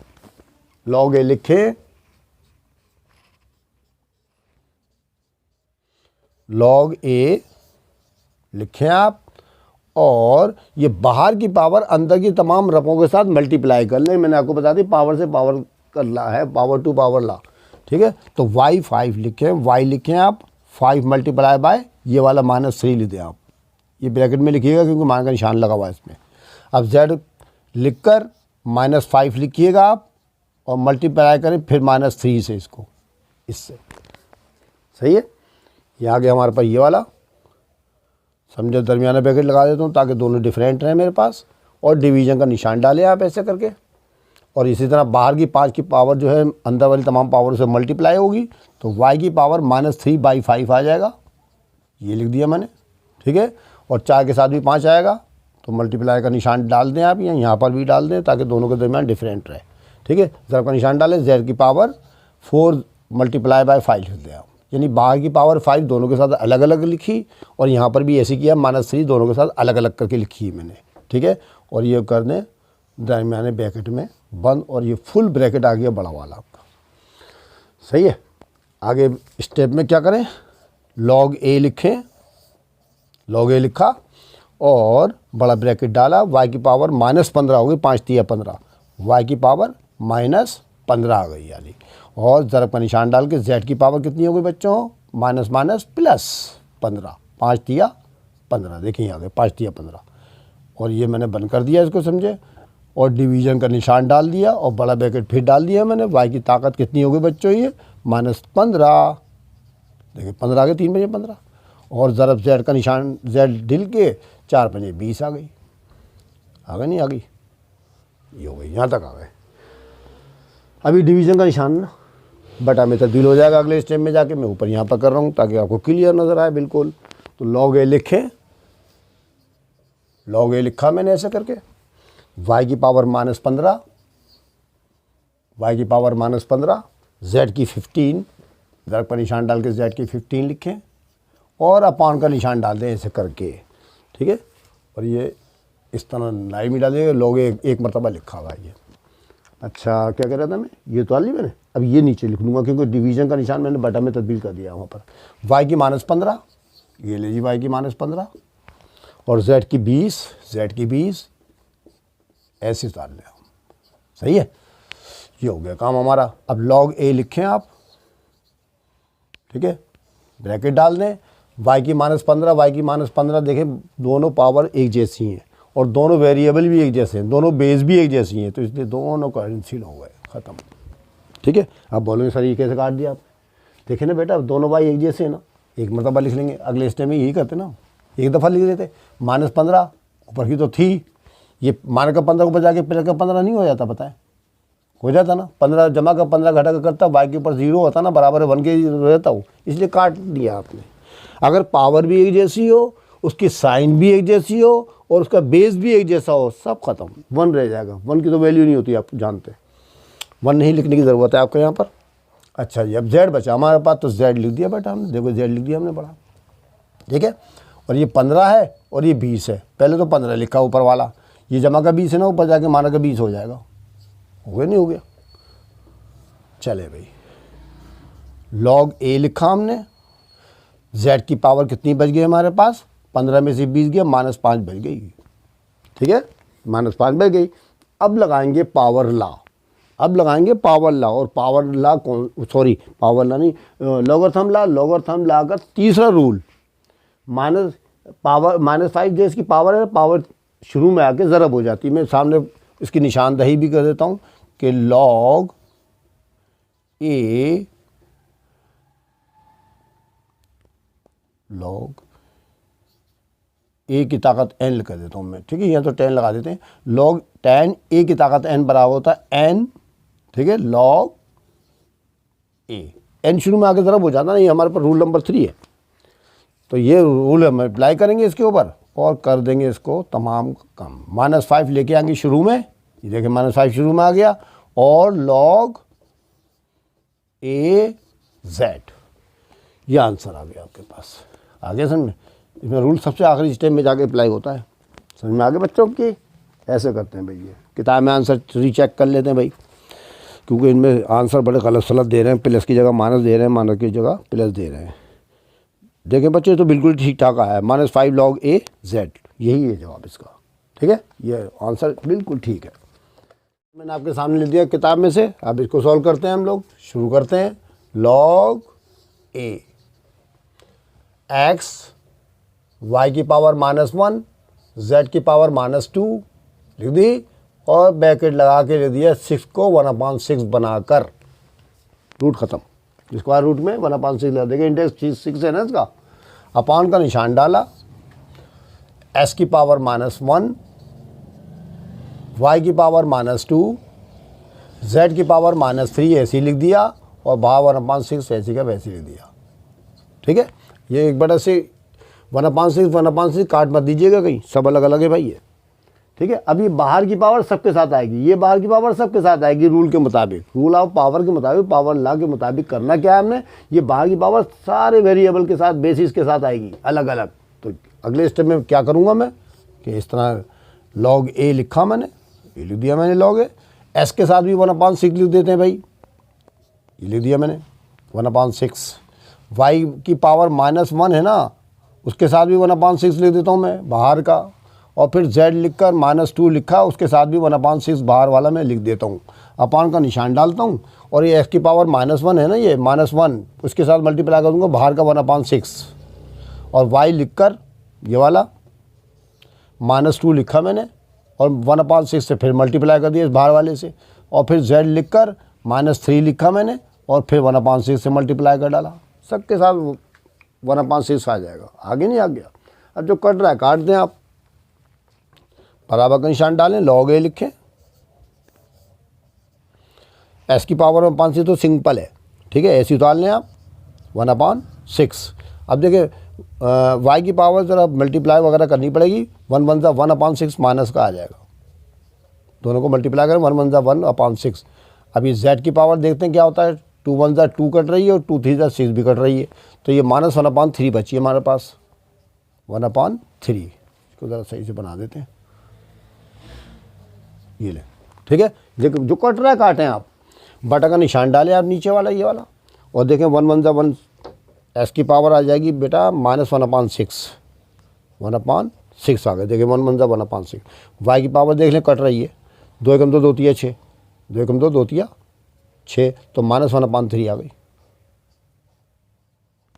log a लिखें, log a लिखें आप, और ये बाहर की पावर अंदर की तमाम रकमों के साथ मल्टीप्लाई कर लें। मैंने आपको बता दी पावर से पावर ला है, पावर टू पावर ला, ठीक है। तो y 5 लिखें, y लिखें आप 5 मल्टीप्लाई बाय ये वाला -3 लिख दें आप, ये ब्रैकेट में लिखिएगा क्योंकि मान का निशान लगा हुआ है इसमें। अब z लिखकर -5 लिखिएगा आप और मल्टीप्लाई करें फिर -3 से इसको, इससे, सही है। ये आ गया हमारे पास ये वाला, समझो दरमियाना ब्रैकेट लगा देता हूँ ताकि दोनों डिफरेंट रहें मेरे पास, और डिवीजन का निशान डालें आप ऐसे करके। और इसी तरह बाहर की 5 की पावर जो है अंदर वाली तमाम पावर से मल्टीप्लाई होगी तो y की पावर -3/5 आ जाएगा, ये लिख दिया मैंने, ठीक है। और 4 के साथ भी 5 आएगा तो मल्टीप्लाई का निशान डाल दें आप, यहाँ पर भी डाल दें ताकि दोनों के दरमियान डिफरेंट रहे, ठीक है। ज़रब का निशान डालें, z की पावर 4 मल्टीप्लाई बाय 5 लिख दें आप, यानी बाहर की पावर 5 दोनों के साथ अलग अलग लिखी और यहाँ पर भी ऐसे किया -3 दोनों के साथ अलग अलग करके लिखी है मैंने, ठीक है। और ये कर दें दरमियाने ब्रैकेट में बंद, और ये फुल ब्रैकेट आ गया बड़ा वाला आपका, सही है। आगे स्टेप में क्या करें, log a लिखें, log a लिखा और बड़ा ब्रैकेट डाला, y की पावर -15 हो गई, 5 तिया 15, y की पावर -15 आ गई यानी, और ज़रब का निशान डाल के z की पावर कितनी हो गई बच्चों, माइनस माइनस प्लस 15, 5 तिया 15, देखिए आ गए 5 तिया 15, और ये मैंने बंद कर दिया इसको, समझे। और डिवीज़न का निशान डाल दिया और बड़ा ब्रैकेट फिर डाल दिया मैंने। y की ताकत कितनी हो गई बच्चों, ये -15, देखिए 15 आ गए, 3 बजे 15, और ज़रब z का निशान z डिल के 4 पंजे 20 आ गई, आ गई नहीं आ गई, ये हो गई, यहाँ तक आ गए। अभी डिवीज़न का निशान ना बटा में तब्दील हो जाएगा अगले स्टेप में जाके, मैं ऊपर यहाँ पर कर रहा हूँ ताकि आपको क्लियर नज़र आए बिल्कुल। तो log a लिखें, log a लिखा मैंने ऐसे करके, y की पावर -15, y की पावर -15, z की 15, ज़रब का निशान डाल के z की 15 लिखें और अपॉन का निशान डाल दें ऐसे करके, ठीक है। और ये इस तरह लाइन में डालिएगा, log a एक मरतबा लिखा हुआ है ये। अच्छा क्या कह रहा था मैं, ये तो डाली मैंने, अब ये नीचे लिख लूँगा क्योंकि डिवीज़न का निशान मैंने बटा में तब्दील कर दिया वहाँ पर। y की -15, ये ले जी y की -15, और z की 20 ऐसे डाल लें, सही है। ये हो गया काम हमारा। अब log a लिखें आप, ठीक है, ब्रैकेट डाल दें, y की -15 देखें दोनों पावर एक जैसी हैं और दोनों वेरिएबल भी एक जैसे हैं, दोनों बेस भी एक जैसी हैं, तो इसलिए दोनों कैंसिल हो गए, ख़त्म, ठीक है। अब बोलोगे सर ये कैसे काट दिया आप, देखे ना बेटा दोनों y एक जैसे हैं ना, एक मरतबा लिख लेंगे, अगले स्टेप में यही करते ना, एक दफ़ा लिख देते, -15 ऊपर की तो थी, ये मान का 15 ऊपर जाके प्लस का 15 नहीं हो जाता, पता है, हो जाता ना, 15 जमा का 15 घटा का करता, y के ऊपर 0 होता ना, बराबर 1 के रहता हो, इसलिए काट दिया आपने। अगर पावर भी एक जैसी हो, उसकी साइन भी एक जैसी हो और उसका बेस भी एक जैसा हो, सब खत्म, 1 रह जाएगा, 1 की तो वैल्यू नहीं होती, आप जानते हैं, 1 नहीं लिखने की ज़रूरत है आपको यहाँ पर। अच्छा जी, अब z बचा हमारे पास, तो z लिख दिया बेटा हमने, देखो z लिख दिया हमने बड़ा, ठीक है। और ये 15 है और ये 20 है, पहले तो 15 लिखा ऊपर वाला, ये जमा का 20 है ना, ऊपर जाके माना का 20 हो जाएगा, हो गया नहीं हो गया, चले भाई। log a लिखा हमने, z की पावर कितनी बच गई हमारे पास, 15 में से 20 गया, -5 बच गई, ठीक है, -5 बच गई। अब लगाएंगे पावर ला, अब लगाएंगे पावर ला, और पावर ला कौन, सॉरी पावर ला नहीं, लॉगरिथम ला का तीसरा रूल, -5 जो इसकी पावर है, पावर शुरू में आके ज़रब हो जाती है। मैं सामने इसकी निशानदही भी कर देता हूँ कि log a की ताकत n लिख देता हूँ मैं, ठीक है, यहाँ तो 10 लगा देते हैं, log 10 a की ताकत n बराबर होता है n, ठीक है, log a, n शुरू में आके ज़रब हो जाता है ना, ये हमारे पास रूल नंबर 3 है। तो ये रूल हम अप्लाई करेंगे इसके ऊपर और कर देंगे इसको तमाम कम, -5 लेके आएंगे शुरू में, ये देखिए -5 शुरू में आ गया, और log a z, ये आंसर आ गया आपके पास, आ गया समझ में। इसमें रूल सबसे आखिरी स्टेप में जाके अप्लाई होता है, समझ में आ गया बच्चों की, ऐसे करते हैं भाई, ये किताब में आंसर रीचेक कर लेते हैं भाई, क्योंकि इनमें आंसर बड़े गलत सलत दे रहे हैं, प्लस की जगह माइनस दे रहे हैं, माइनस की जगह प्लस दे रहे हैं। देखें बच्चे तो बिल्कुल ठीक ठाक आया है, -5 log a z, यही है जवाब इसका, ठीक है, ये आंसर बिल्कुल ठीक है। मैंने आपके सामने लिख दिया किताब में से। अब इसको सॉल्व करते हैं हम लोग, शुरू करते हैं। log a x y की पावर -1 z की पावर -2 लिख दी और ब्रैकेट लगा के लिख दिया 6 को 1/6 बनाकर, रूट ख़त्म। स्क्वायर रूट में 1/6 लगा देंगे, इंडेक्स 6 है ना इसका, अपॉन का निशान डाला, s की पावर -1 y की पावर -2 z की पावर -3 ऐसे लिख दिया और बाहर 1/6 ऐसी का वैसे लिख दिया। ठीक है, ये एक बड़ा से 1/6 काट मत दीजिएगा कहीं, सब अलग अलग है भाई ये। ठीक है, अब ये बाहर की पावर सबके साथ आएगी, ये बाहर की पावर सबके साथ आएगी रूल के मुताबिक, रूल ऑफ पावर के मुताबिक, पावर लॉ के मुताबिक करना क्या है हमने, ये बाहर की पावर सारे वेरिएबल के साथ, बेसिस के साथ आएगी अलग अलग। तो अगले स्टेप में क्या करूँगा मैं कि इस तरह log a लिखा मैंने, ये लिख दिया मैंने log a, s के साथ भी 1/6 लिख देते हैं भाई, ये लिख दिया मैंने 1/6। y की पावर -1 है ना, उसके साथ भी 1/6 लिख देता हूँ मैं बाहर का, और फिर z लिखकर -2 लिखा, उसके साथ भी 1/6 बाहर वाला मैं लिख देता हूँ, अपॉन का निशान डालता हूँ, और ये x की पावर -1 है ना, ये -1 उसके साथ मल्टीप्लाई कर दूँगा बाहर का 1/6, और y लिखकर ये वाला -2 लिखा मैंने और 1/6 से फिर मल्टीप्लाई कर दिया इस बाहर वाले से, और फिर z लिखकर -3 लिखा मैंने और फिर 1/6 से मल्टीप्लाई कर डाला, सबके साथ 1/6 आ जाएगा, आगे नहीं आ गया। अब जो कट रहा है काट दें आप, बराबर का निशान डालें, log a लिखें, s की पावर 1/6 तो सिंपल है, ठीक है, ऐसे उतार लें आप 1/6। अब देखिए y की पावर ज़रा मल्टीप्लाई वगैरह करनी पड़ेगी, 1 1 सा 1/6 माइनस का आ जाएगा, दोनों को मल्टीप्लाई करें 1 1 सा 1/6। अब ये z की पावर देखते हैं क्या होता है, 2 1 सा 2 कट रही है और 2 3 सा 6 भी कट रही है, तो ये -1/3 बची है हमारे पास, 1/3। इसको ज़रा सही से बना देते हैं, ये ले, ठीक है, जो कट रहा है काटें आप, बटा का निशान डालें आप नीचे वाला ये वाला, और देखें 1 1 सा 1, s की पावर आ जाएगी बेटा -1/6, 1/6 आ गए, देखिए 1 1 सा 1/6। y की पावर देख लें कट रही है, 2 एकम 2 2 तिया 6, 2 एकम 2 2 तिया 6, तो -1/3 आ गई,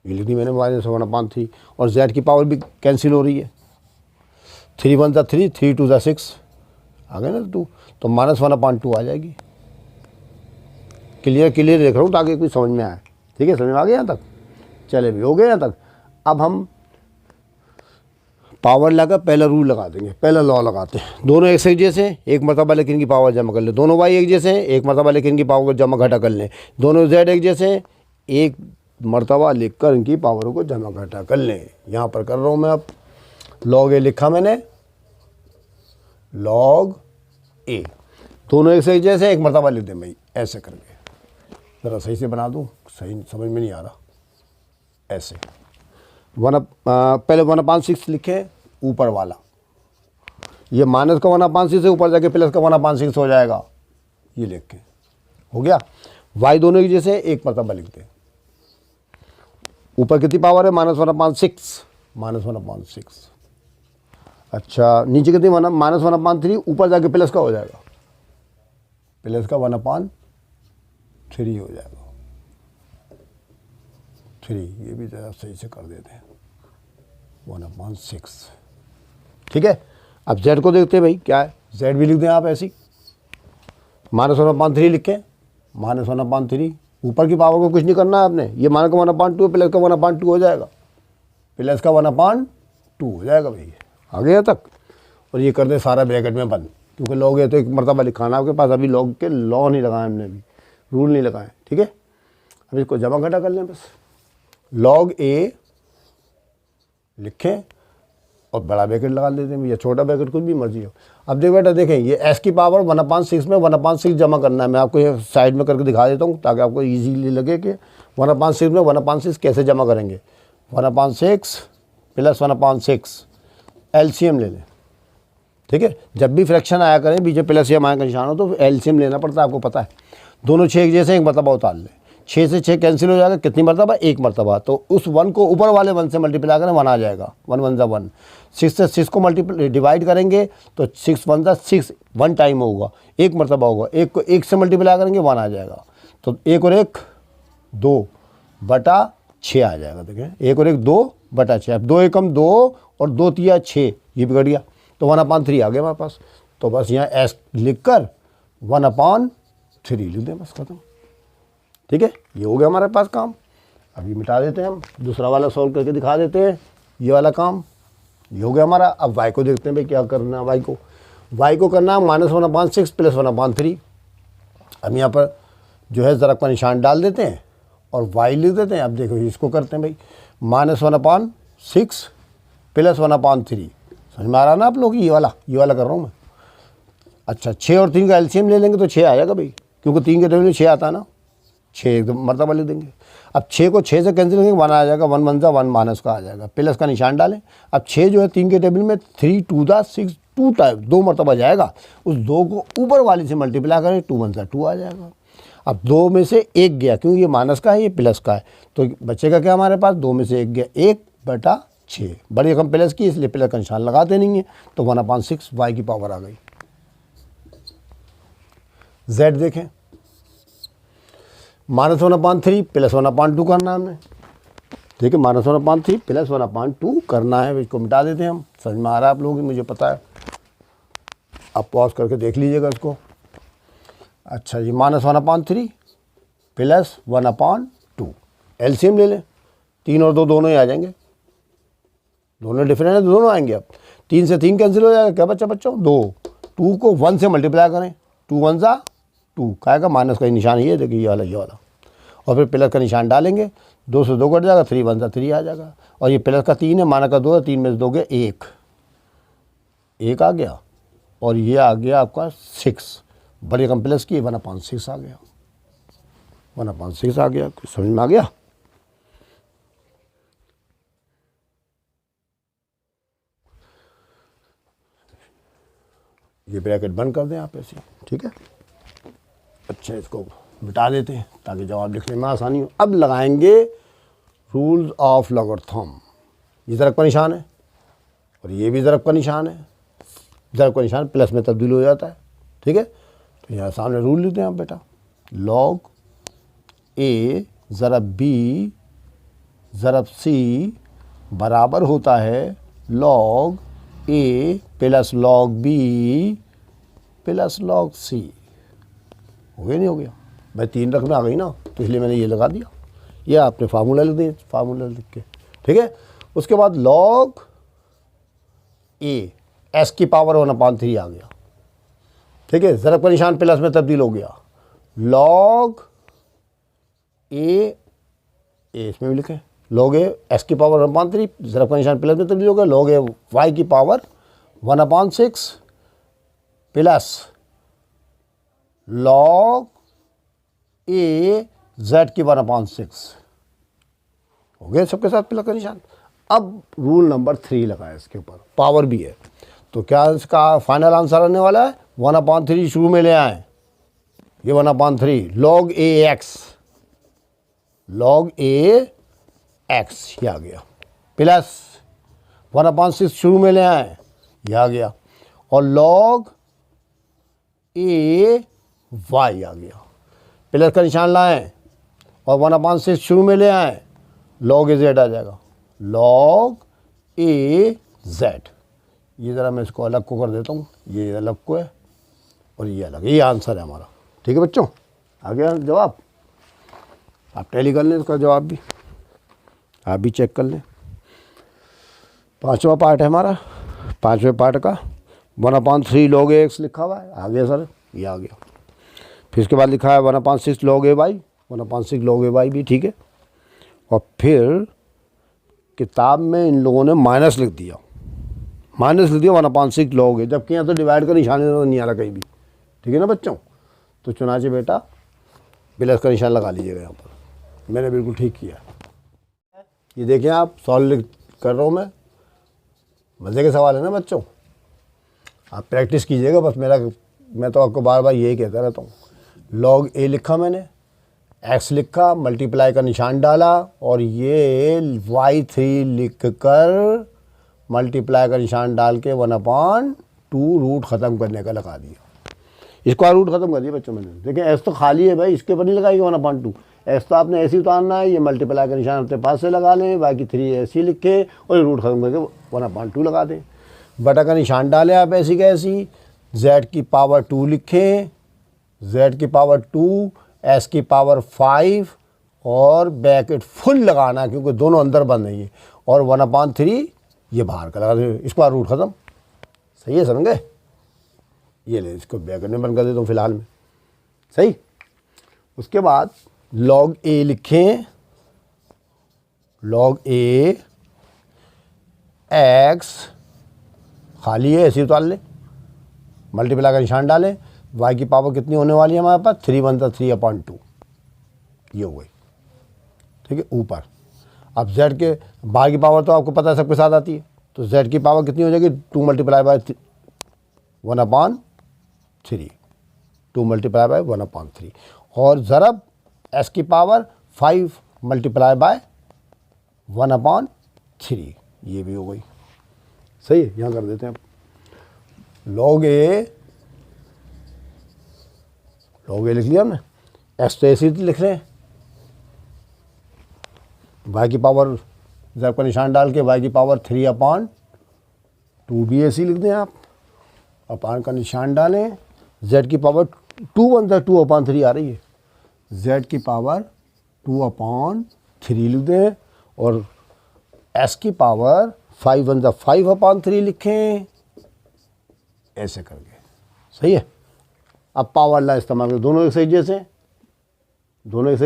ये लिख दी मैंने -1/3, और z की पावर भी कैंसिल हो रही है, 3 1 सा 3, 3 2 सा 6 आ गए ना 2, तो -1/2 आ जाएगी। क्लियर देख रहा हूँ ताकि कुछ समझ में आए, ठीक है, समझ में आ गया यहाँ तक, चले भी हो गए यहाँ तक। अब हम पावर लगा पहला रूल लगा देंगे, पहला लॉ लगाते हैं, दोनों एक से जैसे, एक मरतबा लेकिन इनकी पावर जमा कर ले, दोनों y एक जैसे हैं, एक मरतबा लेकिन इनकी पावर को जमा घटा कर लें, दोनों z एक जैसे हैं, एक मरतबा लिखकर इनकी पावरों को जमा घटा कर लें। यहाँ पर कर रहा हूँ मैं, अब log a लिखा मैंने, log a, दोनों एक से जैसे, एक मरतबा लिख दें भाई ऐसे करके, ज़रा सही से बना दूँ, सही समझ में नहीं आ रहा, ऐसे पहले 1/6 लिखें ऊपर वाला, ये माइनस का 1/6 से ऊपर जाके प्लस का 1/6 हो जाएगा, ये लिख के हो गया। y दोनों की जैसे एक मरतबा लिखते हैं, ऊपर कितनी पावर है -1/6, -1/6, अच्छा नीचे कितनी -1/3, ऊपर जाके प्लस का हो जाएगा, प्लस का 1/3 हो जाएगा, 3, ये भी ज़रा सही से कर देते हैं 1/6, ठीक है। अब z को देखते हैं भाई क्या है, z भी लिख दें आप ऐसी, -1/3 लिखें, -1/3, ऊपर की पावर को कुछ नहीं करना है आपने, ये माइनस का 1/2 प्लस का 1/2 हो जाएगा, प्लस का 1/2 हो जाएगा भाई, आ गया तक। और ये कर दें सारा ब्रैकेट में बंद, क्योंकि लॉग है तो एक मरतबा लिखाना आपके पास, अभी लॉग के लॉ नहीं लगाए हमने, अभी रूल नहीं लगाए, ठीक है। अब इसको जमा घटा कर लें बस, log a लिखें और बड़ा ब्रैकेट लगा लेते हैं या छोटा ब्रैकेट, कुछ भी मर्जी हो। अब देखो बेटा देखें, ये s की पावर 1/6 में 1/6 जमा करना है, मैं आपको ये साइड में करके दिखा देता हूँ ताकि आपको इजीली लगे कि 1/6 में 1/6 कैसे जमा करेंगे। 1/6 प्लस 1/6 एलसीएम ले लें, ठीक है। जब भी फ्रैक्शन आया करें बीच में प्लस या माइनस का निशान हो तो एलसीएम लेना पड़ता है, आपको पता है। दोनों 6 एक जैसे, एक मरतबा उतार लें, 6 से 6 कैंसिल हो जाएगा, कितनी मरतबा, एक मरतबा। तो उस 1 को ऊपर वाले 1 से मल्टीप्लाई करें, 1 आ जाएगा, 1 1 ज़ा 1। 6 से 6 को डिवाइड करेंगे तो 6 1 ज़ा 6, 1 टाइम होगा, एक मरतबा होगा। 1 को 1 से मल्टीप्लाई करेंगे, 1 आ जाएगा। तो 1 और 1 2 बटा 6 आ जाएगा। देखें 1 और 1 2 बटा 6। अब 2 एकम 2 और 2 तिया 6, ये बिगड़ गया, तो 1/3 आ गया हमारे पास। तो बस यहाँ एस लिख कर 1/3 लिख दें, बस खत्म। ठीक है, ये हो गया हमारे पास काम। अभी मिटा देते हैं हम, दूसरा वाला सॉल्व करके दिखा देते हैं। ये वाला काम ये हो गया हमारा। अब y को देखते हैं भाई क्या करना है। y को करना है -1/6 + 1/3। हम यहाँ पर जो है ज़रा का निशान डाल देते हैं और y लिख देते हैं। अब देखो इसको करते हैं भाई, -1/6 + 1/3। समझ में आ रहा ना आप लोग, ये वाला कर रहा हूँ मैं। अच्छा, 6 और 3 का एलसीएम ले लेंगे तो 6 आ जाएगा भाई, क्योंकि 3 के टेबल में 6 आता है ना, 6 एकदम मरतबा ले देंगे। अब 6 को 6 से कैंसिल करेंगे, 1 आ जाएगा, 1 1 ज़ा 1 माइनस का आ जाएगा, प्लस का निशान डालें। अब 6 जो है 3 के टेबल में 3 2 ज़ा 6, 2 टाइम 2 मरतबा जाएगा। उस 2 को ऊपर वाले से मल्टीप्लाई करें, 2 1 ज़ा 2 आ जाएगा। अब 2 में से 1 गया, क्योंकि ये माइनस का है, ये प्लस का है, तो बचेगा क्या हमारे पास, 2 में से 1 गया, 1/6। बड़ी रकम प्लस की, इसलिए प्लस का निशान लगाते नहीं है, तो 1/6 y की पावर आ गई। z देखें, -1/3 + 1/2 करना है हमने। ठीक है, -1/3 + 1/2 करना है। इसको मिटा देते हैं हम। समझ में आ रहा है आप लोगों की, मुझे पता है। आप पॉज करके देख लीजिएगा इसको। अच्छा जी, -1/3 + 1/2 एलसीएम ले लें। 3 और 2 दोनों ही आ जाएंगे, दोनों डिफरेंट है तो दोनों आएंगे। अब 3 से 3 कैंसिल हो जाएगा, क्या बच्चा बच्चों 2। 2 को 1 से मल्टीप्लाई करें, 2 1 ज़ा 2 का आएगा, माइनस का निशान ये देखिए, ये वाला और फिर प्लस का निशान डालेंगे। 2 से 2 कट जाएगा, 3 1 ज़ा 3 आ जाएगा। और ये प्लस का 3 है, माइनस का 2 है, 3 में से 2 गया 1 आ गया। और ये आ गया आपका 6, बड़ी रकम प्लस की, 1/6 आ गया, 1/6 आ गया। समझ में आ गया। ये ब्रैकेट बंद कर दें आप ऐसे, ठीक है। अच्छा, इसको मिटा देते हैं ताकि जवाब लिखने में आसानी हो। अब लगाएंगे रूल्स ऑफ लॉगरिथम। ये ज़रब का निशान है और ये भी ज़रब का निशान है। ज़रब का निशान प्लस में तब्दील हो जाता है, ठीक है। तो यहाँ सामने रूल लिखते हैं आप बेटा, log a ज़रब b ज़रब c बराबर होता है log a + log b + log c। हो गया नहीं हो गया भाई, 3 रकमें आ गई ना, तो इसलिए मैंने ये लगा दिया। ये आपने फार्मूला लिख दिया, फार्मूला लिख के, ठीक है। उसके बाद log a s की पावर 1/3 आ गया, ठीक है। ज़रब का निशान प्लस में तब्दील हो गया। log a इसमें भी लिखें, log a s की पावर 1/3, ज़रब का निशान प्लस में तब्दील हो गया। log a y की power 1/6 plus log a z की 1/6 हो गया सबके साथ प्लस का निशान। अब रूल नंबर 3 लगाए, इसके ऊपर पावर भी है, तो क्या इसका फाइनल आंसर आने वाला है 1/3 शुरू में ले आए, ये 1/3 log a x, log a x ये आ गया, प्लस 1/6 शुरू में ले आए, ये आ गया, और log a y आ गया, प्लस का निशान लाएं और 1/6 शुरू में ले आए, log a z आ जाएगा, log a z। ये ज़रा मैं इसको अलग को कर देता हूँ, ये अलग को है और ये अलग, ये आंसर है हमारा, ठीक है बच्चों। आ गया जवाब, आप टैली कर लें इसका जवाब भी, आप भी चेक कर लें। 5वां पार्ट है हमारा, 5वें पार्ट का 1/3 log a x लिखा हुआ है, आ गया सर, ये आ गया। फिर इसके बाद लिखा है 1/6 log a y, 1/6 log a y भी ठीक है। और फिर किताब में इन लोगों ने माइनस लिख दिया, 1/6 log a, जबकि यहाँ तो डिवाइड का निशान नहीं आ रहा कहीं भी, ठीक है ना बच्चों। तो चुनाचे बेटा प्लस का निशान लगा लीजिएगा यहाँ पर, मैंने बिल्कुल ठीक किया। ये देखें आप, सॉल्व कर रहा हूँ मैं, मज़े के सवाल है ना बच्चों, आप प्रैक्टिस कीजिएगा बस। मैं तो आपको बार बार यही कहता रहता हूँ। log a लिखा मैंने, x लिखा, मल्टीप्लाई का निशान डाला और ये y3 लिख कर मल्टीप्लाई का निशान डाल के 1/2 रूट ख़त्म करने का लगा दिया। स्क्वायर रूट ख़त्म कर दिया बच्चों मैंने। देखिए एक्स तो खाली है भाई, इसके ऊपर नहीं लगाएगी 1/2। एक्स तो आपने ऐसे ही उतारना है, ये मल्टीप्लाई का निशान अपने पास से लगा लें, बाकी 3 ऐसे ही लिखे और ये रूट ख़त्म करके 1/2 लगा दें। बटा का निशान डालें आप ऐसी कैसी, z की पावर 2 लिखें, z की पावर 2, s की पावर 5 और ब्रैकेट फुल लगाना क्योंकि दोनों अंदर बंद है ये, और 1/3 ये बाहर का लगा दे, स्क्वायर रूट ख़त्म। सही है, समझ गए? ये ले, इसको ब्रैकेट में बंद कर देता हूँ फिलहाल में। सही। उसके बाद log a लिखें, log a x खाली है ऐसे उतार लें, मल्टीप्लाई का निशान डालें, y की पावर कितनी होने वाली है हमारे पास, 3 × 3/2 ये हो गई। ठीक है, ऊपर। अब z के बाहर की पावर तो आपको पता है सबके साथ आती है, तो z की पावर कितनी हो जाएगी, 2 × 1/3, 2 × 1/3 और ज़रब s की पावर 5 × 1/3 ये भी हो गई। सही है, यहाँ कर देते हैं अब log a लिख लिया हमने, x तो ऐसे ही लिख रहे हैं, y की पावर ज़रब का निशान डाल के y की पावर 3/2 भी ऐसे ही लिख दें आप, अपान का निशान डालें, z की पावर 2 × 2/3 आ रही है, z की पावर 2/3 लिख दें और s की पावर 5 × 5/3 लिखें ऐसे करके। सही है। अब पावर ला इस्तेमाल कर, दोनों एक सही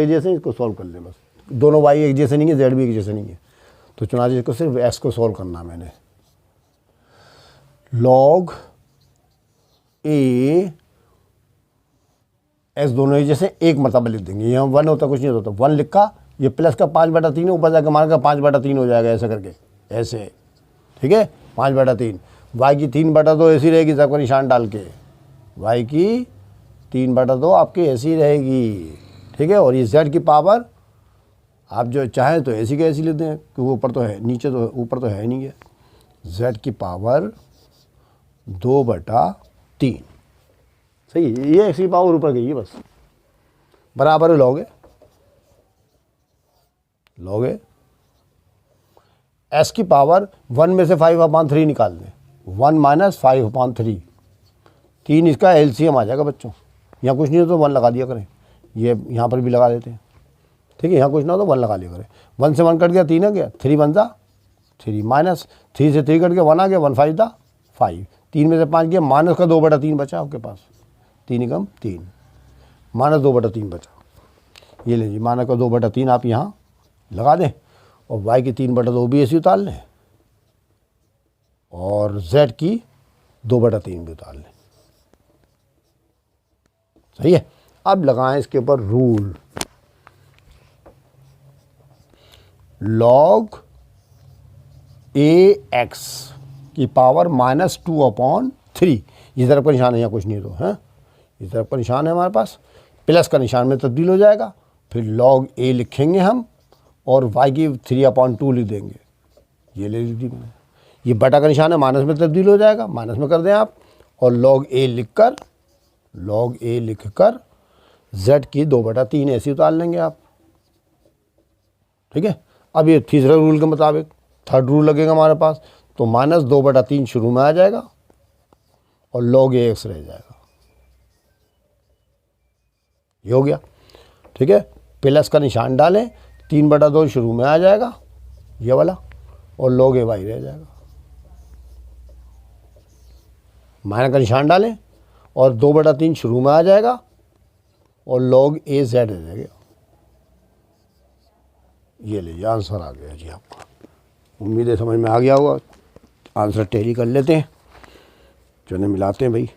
जैसे, इसको सॉल्व कर लें बस। दोनों y एक जैसे नहीं है, z भी एक जैसे नहीं है, तो चुनाचे इसको सिर्फ s को सॉल्व करना मैंने। log a s दोनों ही जैसे एक मरतबा लिख देंगे, यहाँ 1 होता कुछ नहीं होता, 1 लिखा, ये प्लस का 5/3 ऊपर जाकर मारकर 5/3 हो जाएगा ऐसे करके, ऐसे। ठीक है, 5/3 y की 3/2 ऐसी रहेगी सबका निशान डाल के, y की 3/2 आपकी ऐसी रहेगी। ठीक है, और ये z की पावर आप जो चाहें तो ऐसी के ऐसी लेते हैं क्योंकि ऊपर तो है, नीचे तो ऊपर तो है नहीं है, z की पावर 2/3। सही है, ये ऐसी पावर ऊपर गई है बस, बराबर है log a s की पावर 1 में से 5/3 निकाल दें, 1 - 5/3, 3 इसका एलसीएम आ जाएगा बच्चों। यहाँ कुछ नहीं हो तो 1 लगा दिया करें, ये यहाँ पर भी लगा देते हैं। ठीक है, यहाँ कुछ ना हो तो 1 लगा लिया करें, 1 से 1 कट गया 3 आ गया, 3 × 3 माइनस 3 से 3 कट गया 1 आ गया, 1 × 5, 3 में से 5 गया, माइनस का 2/3 बचा आपके पास, 3 × 3 -2/3 बचा। ये लीजिए, माइनस का 2/3 आप यहाँ लगा दें और y की 3/2 भी ऐसी उतार लें और z की 2/3 भी उतार लें। सही है। अब लगाएं इसके ऊपर रूल, log ax की पावर -2/3, इस तरफ का निशान है, यहाँ कुछ नहीं तो है, इस तरफ का निशान है हमारे पास, प्लस का निशान में तब्दील हो जाएगा, फिर log a लिखेंगे हम और y की 3/2 लिख देंगे, ये ले लीजिए मैंने, ये बटा का निशान है, माइनस में तब्दील हो जाएगा, माइनस में कर दें आप, और log a लिख कर z की 2/3 ऐसी उतार लेंगे आप। ठीक है, अब ये तीसरे रूल के मुताबिक थर्ड रूल लगेगा हमारे पास, तो -2/3 शुरू में आ जाएगा और log ax रह जाएगा, ये हो गया। ठीक है, प्लस का निशान डालें, 3/2 शुरू में आ जाएगा ये वाला और log ay रह जाएगा, माइनस का निशान डालें और 2/3 शुरू में आ जाएगा और log az रह जाएगा। ये लीजिए, आंसर आ गया जी आपका, उम्मीद है समझ में आ गया होगा। आंसर टैली कर लेते हैं, चलिए मिलाते हैं भाई,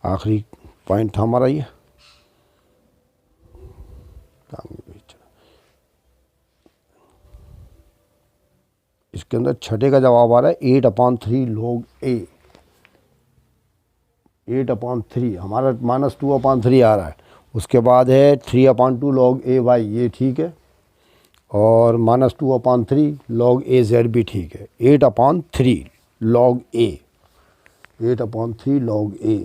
आखिरी पॉइंट था हमारा ये। इसके अंदर छठे का जवाब आ रहा है 8/3 log a, 8/3 हमारा -2/3 आ रहा है उसके बाद है 3/2 log a y, ये ठीक है, और -2/3 log a z भी ठीक है। 8/3 log a, 8/3 log a।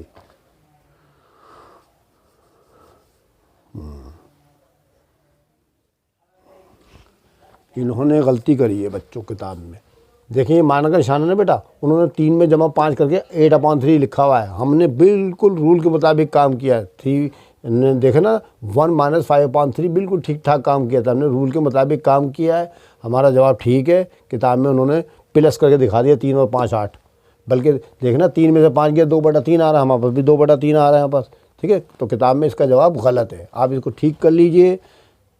इन्होंने गलती करी है बच्चों किताब में। देखिए माना का निशान है ना बेटा, उन्होंने 3 में जमा 5 करके 8/3 लिखा हुआ है। हमने बिल्कुल रूल के मुताबिक काम किया है। 3 ने देखे ना 1 - 5/3 बिल्कुल ठीक ठाक काम किया था, हमने रूल के मुताबिक काम किया है। हमारा जवाब ठीक है। किताब में उन्होंने प्लस करके दिखा दिया 3 और 5 8, बल्कि देखना 3 में से 5 गया 2/3 आ रहा है, हमारे पास भी 2/3 आ रहा है यहाँ पास। ठीक है, तो किताब में इसका जवाब गलत है। आप इसको ठीक कर लीजिए।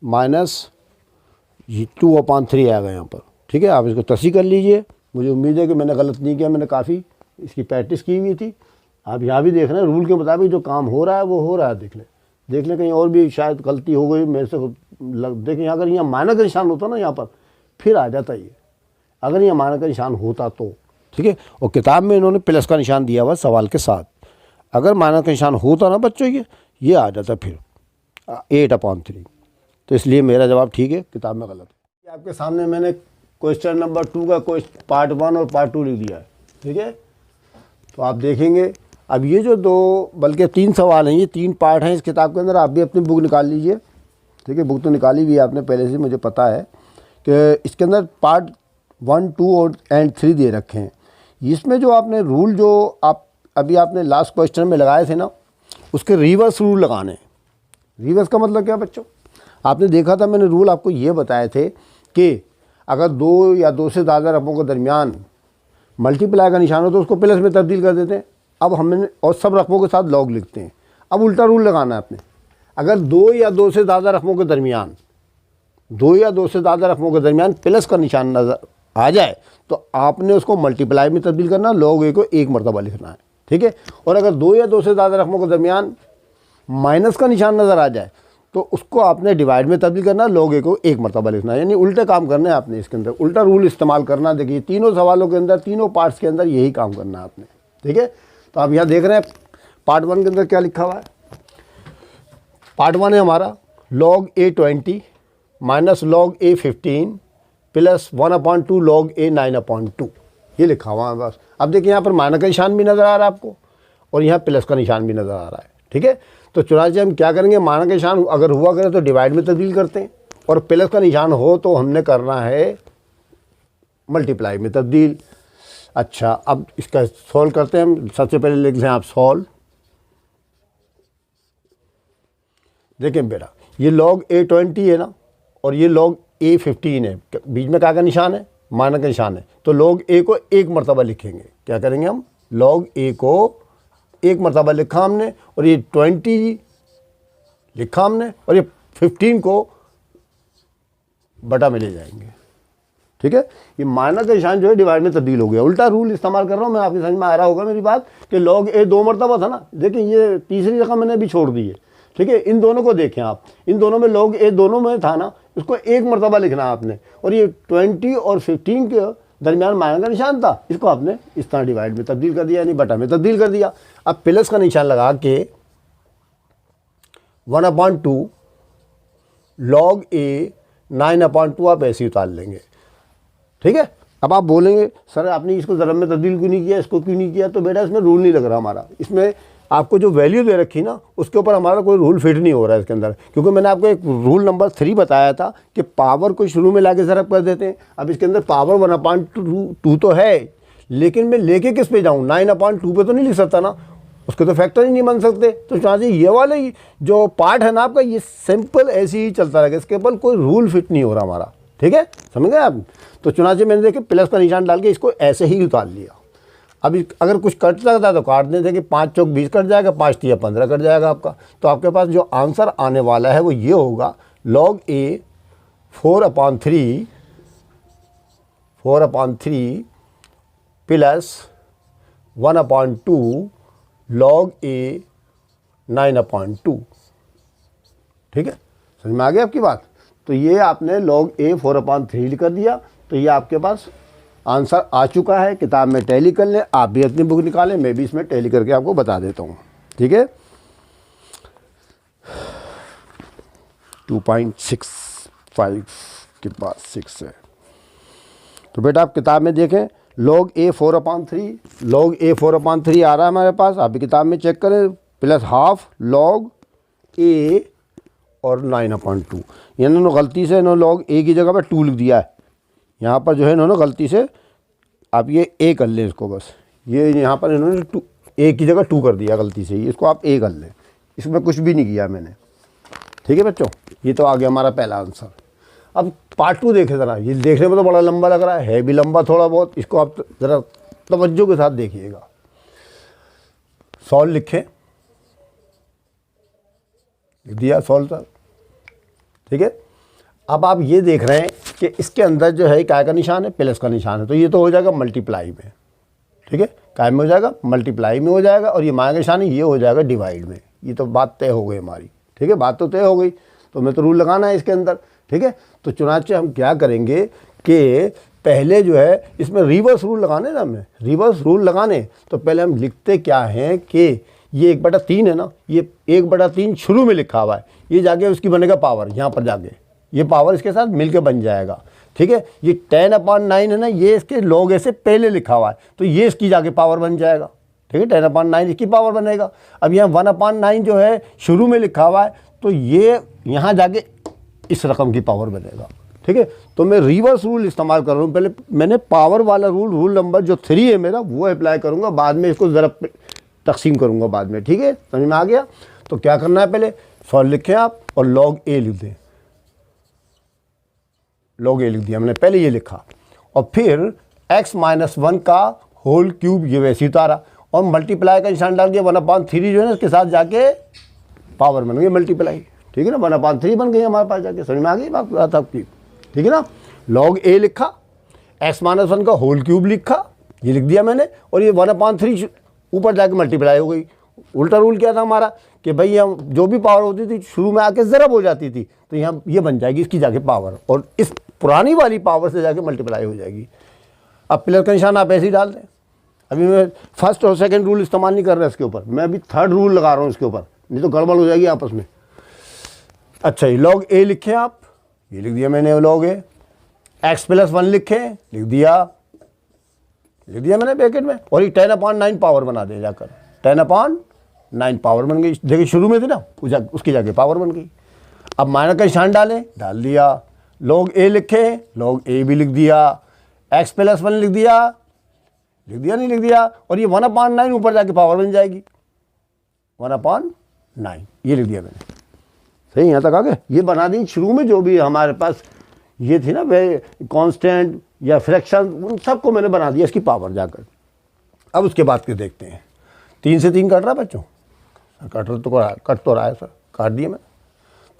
-2/3 आ गया यहाँ पर। ठीक है, आप इसको तसी कर लीजिए। मुझे उम्मीद है कि मैंने गलत नहीं किया, मैंने काफ़ी इसकी प्रैक्टिस की हुई थी। आप यहाँ भी देख रहे हैं रूल के मुताबिक जो काम हो रहा है वो हो रहा है। देख लें कहीं और भी शायद गलती हो गई मेरे से। देखें अगर यहाँ माइनस का निशान होता ना यहाँ पर, फिर आ जाता ये, अगर यहाँ माइनस का निशान होता तो। ठीक है, और किताब में इन्होंने प्लस का निशान दिया हुआ सवाल के साथ। अगर माइनस का निशान होता ना बच्चों ये आ जाता फिर 8/3। तो इसलिए मेरा जवाब ठीक है, किताब में गलत है। आपके सामने मैंने क्वेश्चन नंबर 2 का पार्ट 1 और पार्ट 2 लिख दिया है। ठीक है, तो आप देखेंगे अब ये जो 2 बल्कि 3 सवाल हैं, ये 3 पार्ट हैं इस किताब के अंदर। आप भी अपनी बुक निकाल लीजिए। ठीक है, बुक तो निकाली भी है आपने पहले से, मुझे पता है कि इसके अंदर पार्ट 1 2 और 3 दे रखे हैं। इसमें जो आपने रूल जो आप अभी आपने लास्ट क्वेश्चन में लगाए थे ना, उसके रिवर्स रूल लगाने। रिवर्स का मतलब क्या बच्चों, आपने देखा था मैंने रूल आपको ये बताए थे कि अगर 2 या 2 से ज़्यादा रकमों के दरमियान मल्टीप्लाई का निशान हो तो उसको प्लस में तब्दील कर देते हैं। अब हमने और सब रकमों के साथ लॉग लिखते हैं। अब उल्टा रूल लगाना है आपने। अगर 2 या 2 से ज़्यादा रकमों के दरमियान 2 या 2 से ज़्यादा रकमों के दरमियान प्लस का निशान नज़र आ जाए तो आपने उसको मल्टीप्लाई में तब्दील करना, log a को 1 मरतबा लिखना है। ठीक है, और अगर 2 या 2 से ज़्यादा रकमों के दरमियान माइनस का निशान नज़र आ जाए तो उसको आपने डिवाइड में तब्दील करना, log a को 1 मरतबा लिखना है। यानी उल्टे काम करने हैं आपने, इसके अंदर उल्टा रूल इस्तेमाल करना। देखिए तीनों सवालों के अंदर, तीनों पार्ट्स के अंदर यही काम करना है आपने। ठीक है, तो आप यहाँ देख रहे हैं पार्ट 1 के अंदर क्या लिखा हुआ है। पार्ट 1 है हमारा log a 20 - log a 15 plus 1/2 log a 9/2, ये लिखा हुआ है बस। अब देखिए यहाँ पर माइनस का निशान भी नज़र आ रहा है आपको और यहाँ प्लस का निशान भी नज़र आ रहा है। ठीक है, तो चुनाचे हम क्या करेंगे, माइनस का निशान अगर हुआ करे तो डिवाइड में तब्दील करते हैं, और प्लस का निशान हो तो हमने करना है मल्टीप्लाई में तब्दील। अच्छा, अब इसका सॉल्व करते हैं हम। सबसे पहले लिख लें आप सॉल्व। देखें बेटा, ये log a 20 है ना, और ये log a 15 है। बीच में क्या का निशान है, माइनस का निशान है। तो log a को 1 मरतबा लिखेंगे। क्या करेंगे हम, log a को 1 मरतबा लिखा हमने, और ये 20 लिखा हमने, और ये 15 को बटा में ले जाएंगे। ठीक है, ये माइनस का निशान जो है डिवाइड में तब्दील हो गया। उल्टा रूल इस्तेमाल कर रहा हूँ मैं, आपकी समझ में आ रहा होगा मेरी बात कि log a 2 मरतबा था ना। देखिए ये तीसरी रकम मैंने अभी छोड़ दी है। ठीक है, इन दोनों को देखें आप, इन दोनों में log a दोनों में था ना, उसको 1 मरतबा लिखना है आपने। और ये 20 और 15 के दरमियान माइनस का निशान था, इसको आपने इस तरह डिवाइड में तब्दील कर दिया, यानी बटा में तब्दील कर दिया। अब प्लस का निशान लगा के 1/2 log a 9/2 आप ऐसे ही उतार लेंगे। ठीक है, अब आप बोलेंगे सर आपने इसको ज़रब में तब्दील क्यों नहीं किया, इसको क्यों नहीं किया। तो बेटा इसमें रूल नहीं लग रहा हमारा। इसमें आपको जो वैल्यू दे रखी ना, उसके ऊपर हमारा कोई रूल फिट नहीं हो रहा है इसके अंदर, क्योंकि मैंने आपको एक रूल नंबर 3 बताया था कि पावर को शुरू में लाके ज़रब कर देते हैं। अब इसके अंदर पावर 1/2 तो है, लेकिन मैं लेके किस पे जाऊँ, 9/2 पे तो नहीं लिख सकता ना, उसके तो फैक्टर ही नहीं बन सकते। तो चाहे ये वाले जो पार्ट है ना आपका, ये सिंपल ऐसे ही चलता रहेगा, इसके ऊपर कोई रूल फिट नहीं हो रहा हमारा। ठीक है, समझ गए आप। तो चुनाचे मैंने देखे प्लस का निशान डाल के इसको ऐसे ही उतार लिया। अब अगर कुछ कट सकता है तो काट देते कि 5 चौक 20 कट जाएगा, 5 तिया 15 कट जाएगा आपका। तो आपके पास जो आंसर आने वाला है वो ये होगा, log a 4/3 plus 1/2 log a 9/2। ठीक है, समझ में आ गया आपकी बात। तो ये आपने log a 4/3 कर दिया, तो ये आपके पास आंसर आ चुका है। किताब में टैली कर लें, आप भी अपनी बुक निकालें, मैं भी इसमें टैली करके आपको बता देता हूँ। ठीक है। 2.65 के पास 6 है। तो बेटा आप किताब में देखें log a 4/3, log a 4/3 आ रहा है हमारे पास, आप भी किताब में चेक करें, प्लस हाफ log a और 9/2। इन्होंने गलती से इन्होंने log a की जगह पर 2 लिख दिया है। यहाँ पर जो है इन्होंने गलती से, आप ये a कर लें इसको, बस ये यहाँ पर इन्होंने a की जगह 2 कर दिया गलती से, इसको आप a कर लें, इसमें कुछ भी नहीं किया मैंने। ठीक है बच्चों, ये तो आ गया हमारा पहला आंसर। अब पार्ट 2 देखें ज़रा, ये देखने में तो बड़ा लंबा लग रहा है भी लंबा थोड़ा बहुत, इसको आप ज़रा तवज्जो के साथ देखिएगा। सॉल्व लिखें, लिख दिया सॉल्व सर। ठीक है, अब आप ये देख रहे हैं कि इसके अंदर जो है क्या का निशान है, प्लस का निशान है, तो ये तो हो जाएगा मल्टीप्लाई में। ठीक है, काय में हो जाएगा, मल्टीप्लाई में हो जाएगा, और ये माइनस का निशान है, ये हो जाएगा डिवाइड में। ये तो बात तय हो गई हमारी। ठीक है, बात तो तय हो गई, तो मैं तो रूल लगाना है इसके अंदर। ठीक है, तो चुनाचे हम क्या करेंगे कि पहले जो है इसमें रिवर्स रूल लगाने ना, हमें रिवर्स रूल लगाने, तो पहले हम लिखते क्या हैं कि ये 1/3 है ना, ये 1/3 शुरू में लिखा हुआ है, ये जाके उसकी बनेगा पावर, यहाँ पर जाके ये पावर इसके साथ मिलके बन जाएगा। ठीक है, ये 10/9 है ना, ये इसके log a से पहले लिखा हुआ है, तो ये इसकी जाके पावर बन जाएगा। ठीक है, 10/9 इसकी पावर बनेगा। अब यहाँ 1/9 जो है शुरू में लिखा हुआ है, तो ये यहाँ जाके इस रकम की पावर बनेगा। ठीक है, तो मैं रिवर्स रूल इस्तेमाल कर रहा हूँ। पहले मैंने पावर वाला रूल नंबर जो 3 है मेरा, वो अप्लाई करूँगा, बाद में इसको ज़रा तकसीम करूँगा बाद में। ठीक है, समझ में आ गया। तो क्या करना है, पहले सॉल्व लिखें आप और log a लिख दें। log a लिख दिया मैंने, पहले ये लिखा, और फिर x-1 का होल क्यूब, ये वैसे उतारा, और मल्टीप्लाई का निशान डाल दिया। 1/3 जो है ना, इसके साथ जाके पावर बन गई मल्टीप्लाई। ठीक है ना, 1/3 बन गई हमारे पास जाके। समझ में आ गई बात आपकी। ठीक है ना, log a लिखा, x-1 का होल क्यूब लिखा, ये लिख दिया मैंने, और ये 1/3 ऊपर जाके मल्टीप्लाई हो गई। उल्टा रूल क्या था हमारा कि भाई हम जो भी पावर होती थी शुरू में आके ज़रब हो जाती थी, तो यहाँ ये बन जाएगी इसकी जाके पावर, और इस पुरानी वाली पावर से जाके मल्टीप्लाई हो जाएगी। अब प्लस का निशान आप ऐसे ही डाल दें। अभी मैं फर्स्ट और सेकंड रूल इस्तेमाल नहीं कर रहा इसके ऊपर, मैं अभी थर्ड रूल लगा रहा हूँ इसके ऊपर, नहीं तो गड़बड़ हो जाएगी आपस में। अच्छा, ये log a लिखें आप, ये लिख दिया मैंने log a, x+1 लिखें, लिख दिया मैंने ब्रैकेट में, और ये 10/9 पावर बना दें जाकर, 10/9 पावर बन गई। देखिए शुरू में थी ना, उसकी जाके पावर बन गई। अब माइनस का निशान डालें, डाल दिया, log a लिखें, log a भी लिख दिया, x+1 लिख दिया नहीं लिख दिया, और ये 1/9 ऊपर जाके पावर बन जाएगी, 1/9 ये लिख दिया मैंने। सही, यहाँ तक आ गए। ये बना दी शुरू में जो भी हमारे पास ये थी ना वे कांस्टेंट या फ्रैक्शन, उन सबको मैंने बना दिया इसकी पावर जाकर। अब उसके बाद के देखते हैं, 3 से 3 कट रहा बच्चों, कट तो रहा है सर, काट दिया मैं।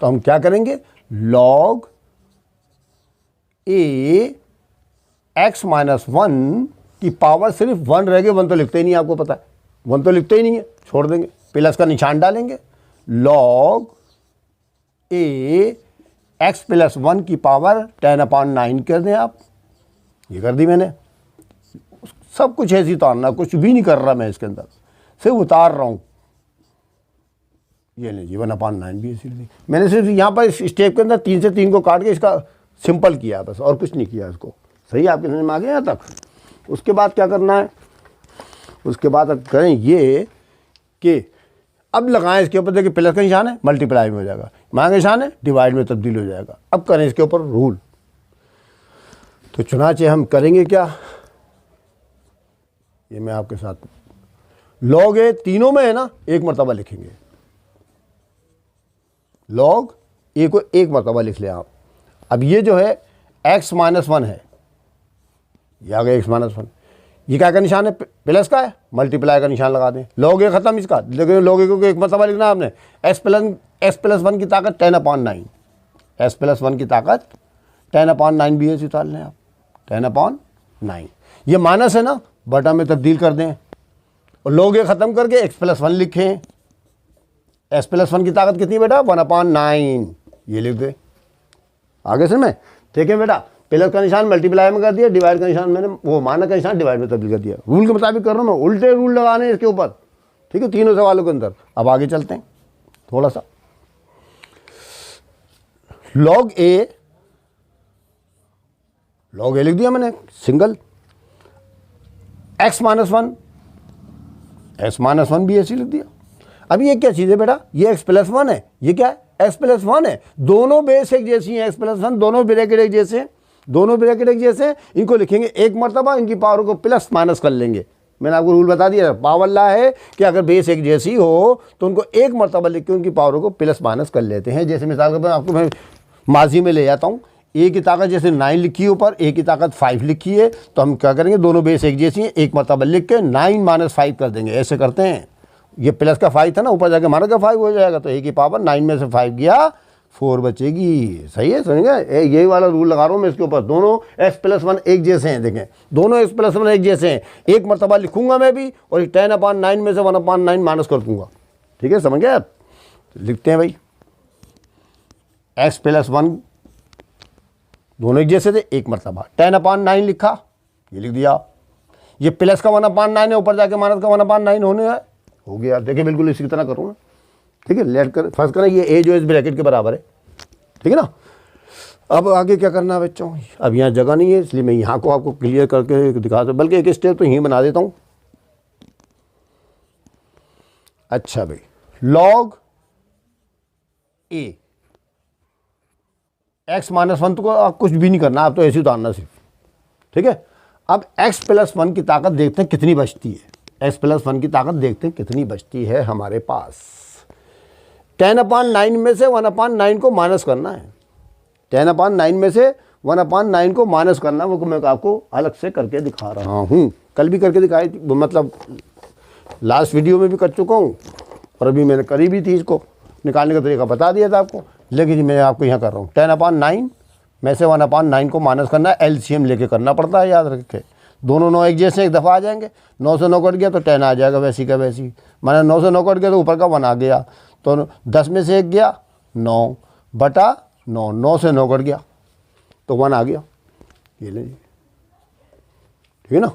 तो हम क्या करेंगे, log a x-1 की पावर सिर्फ 1 रह गए, 1 तो लिखते ही नहीं, आपको पता है 1 तो लिखते ही नहीं है, छोड़ देंगे, प्लस का निशान डालेंगे, log a x+1 की पावर 10/9 कर दें आप। ये कर दी मैंने, सब कुछ ऐसे ही उतारना, कुछ भी नहीं कर रहा मैं इसके अंदर, सिर्फ उतार रहा हूँ। ये लीजिए 1/9 भी ऐसी ली मैंने, सिर्फ यहाँ पर इस स्टेप के अंदर 3 से 3 को काट के इसका सिंपल किया बस, और कुछ नहीं किया इसको। सही, आपके समझ में आ गया यहाँ तक। उसके बाद क्या करना है, उसके बाद अब करें ये कि अब लगाएं इसके ऊपर, देखिए प्लस का निशान है, मल्टीप्लाई में हो जाएगा, माइनस का निशान है, डिवाइड में तब्दील हो जाएगा। अब करें इसके ऊपर रूल, तो चुनाचे हम करेंगे क्या, ये मैं आपके साथ, log a तीनों में है ना, एक मरतबा लिखेंगे, log a को एक मरतबा लिख लें आप। अब ये जो है x-1 है, ये आ गया x-1, ये क्या का निशान है, प्लस का है, मल्टीप्लाई का निशान लगा दें, log a खत्म इसका। लेकिन log a को एक मरतबा लिखना है आपने, x+1 की ताकत 10/9, x+1 की ताकत 10/9 भी है, उतार लें आप 10/9। ये माइनस है ना, बटा में तब्दील कर दें, और log a ख़त्म करके x+1 लिखें। x+1 की ताकत कितनी बेटा, 1/9, ये लिख दें। आगे से मैं ठीक है बेटा, प्लस का निशान मल्टीप्लाई में कर दिया, डिवाइड का निशान मैंने वो माइनस का निशान डिवाइड में तब्दील कर दिया। रूल के मुताबिक कर रहा हूँ मैं, उल्टे रूल लगाने इसके ऊपर। ठीक है, तीनों सवालों के अंदर। अब आगे चलते हैं थोड़ा सा, लॉग ए लिख दिया मैंने सिंगल, x माइनस वन भी ऐसे लिख दिया। अब ये क्या चीज़ है बेटा, ये x प्लस वन है, ये क्या है x प्लस वन है, दोनों बेस एक जैसी हैं, x प्लस वन, दोनों ब्रैकेट एक जैसे हैं, दोनों ब्रैकेट एक जैसे हैं। इनको लिखेंगे एक मरतबा, इनकी पावर को प्लस माइनस कर लेंगे। मैंने आपको रूल बता दिया, पावर ला है कि अगर बेस एक जैसी हो तो उनको एक मरतबा लिख के उनकी पावर को प्लस माइनस कर लेते हैं। जैसे मिसाल के तौर पर आपको मैं माजी में ले जाता हूँ, ए की ताकत जैसे 9 लिखी है ऊपर, ए की ताकत 5 लिखी है, तो हम क्या करेंगे, दोनों बेस एक जैसी हैं, एक मरतबा लिख के 9 माइनस 5 कर देंगे। ऐसे करते हैं, ये प्लस का 5 था ना, ऊपर जाके माइनस का 5 हो जाएगा, तो ए की पावर 9 में से 5 गया 4 बचेगी। सही है, समझ गए, यही वाला रूल लगा रहा हूँ मैं इसके ऊपर। दोनों x प्लस वन एक जैसे हैं, देखें दोनों x प्लस वन एक जैसे हैं, एक मरतबा लिखूंगा मैं भी, और 10/9 में से 1/9 माइनस कर दूंगा। ठीक है, समझ गए आप। लिखते हैं भाई, x प्लस वन दोनों एक जैसे थे, एक मरतबा 10/9 लिखा, ये लिख दिया। ये प्लस का 1/9 है, ऊपर जाके माइनस का 1/9 होने है, हो गया। देखिए बिल्कुल इसी तरह करूँ ना, ठीक है। लेट कर फर्स्ट करना, ये ए जो इस ब्रैकेट के बराबर है, ठीक है ना। अब आगे क्या करना है बच्चों, अब यहाँ जगह नहीं है इसलिए मैं यहाँ को आपको क्लियर करके दिखाता हूँ, बल्कि एक स्टेप तो यहीं बना देता हूँ। अच्छा भाई, log A x minus one, तो आप कुछ भी नहीं करना, आप तो ऐसे उतारना सिर्फ, ठीक है। अब x प्लस वन की ताकत देखते हैं कितनी बचती है, x प्लस वन की ताकत देखते हैं कितनी बचती है हमारे पास। 10/9 में से 1/9 को माइनस करना है, 10/9 में से 1/9 को माइनस करना, वो मैं आपको अलग से करके दिखा रहा हूँ। कल भी करके दिखाई थी, मतलब लास्ट वीडियो में भी कर चुका हूँ, और अभी मैंने करी भी थी, इसको निकालने का तरीका बता दिया था आपको, लेकिन मैं आपको यहाँ कर रहा हूँ। 10/9 में से 1/9 को माइनस करना है, एलसीएम लेके करना पड़ता है, याद रखें। दोनों 9 एक जैसे एक दफ़ा आ जाएंगे, 9 से 9 कट गया तो 10 आ जाएगा, वैसी का वैसी। मैंने 9 से 9 कट गया तो ऊपर का 1 आ गया, तो 10 में से 1 गया 9/9, 9 से 9 कट गया तो 1 आ गया, ये ले, ठीक है ना,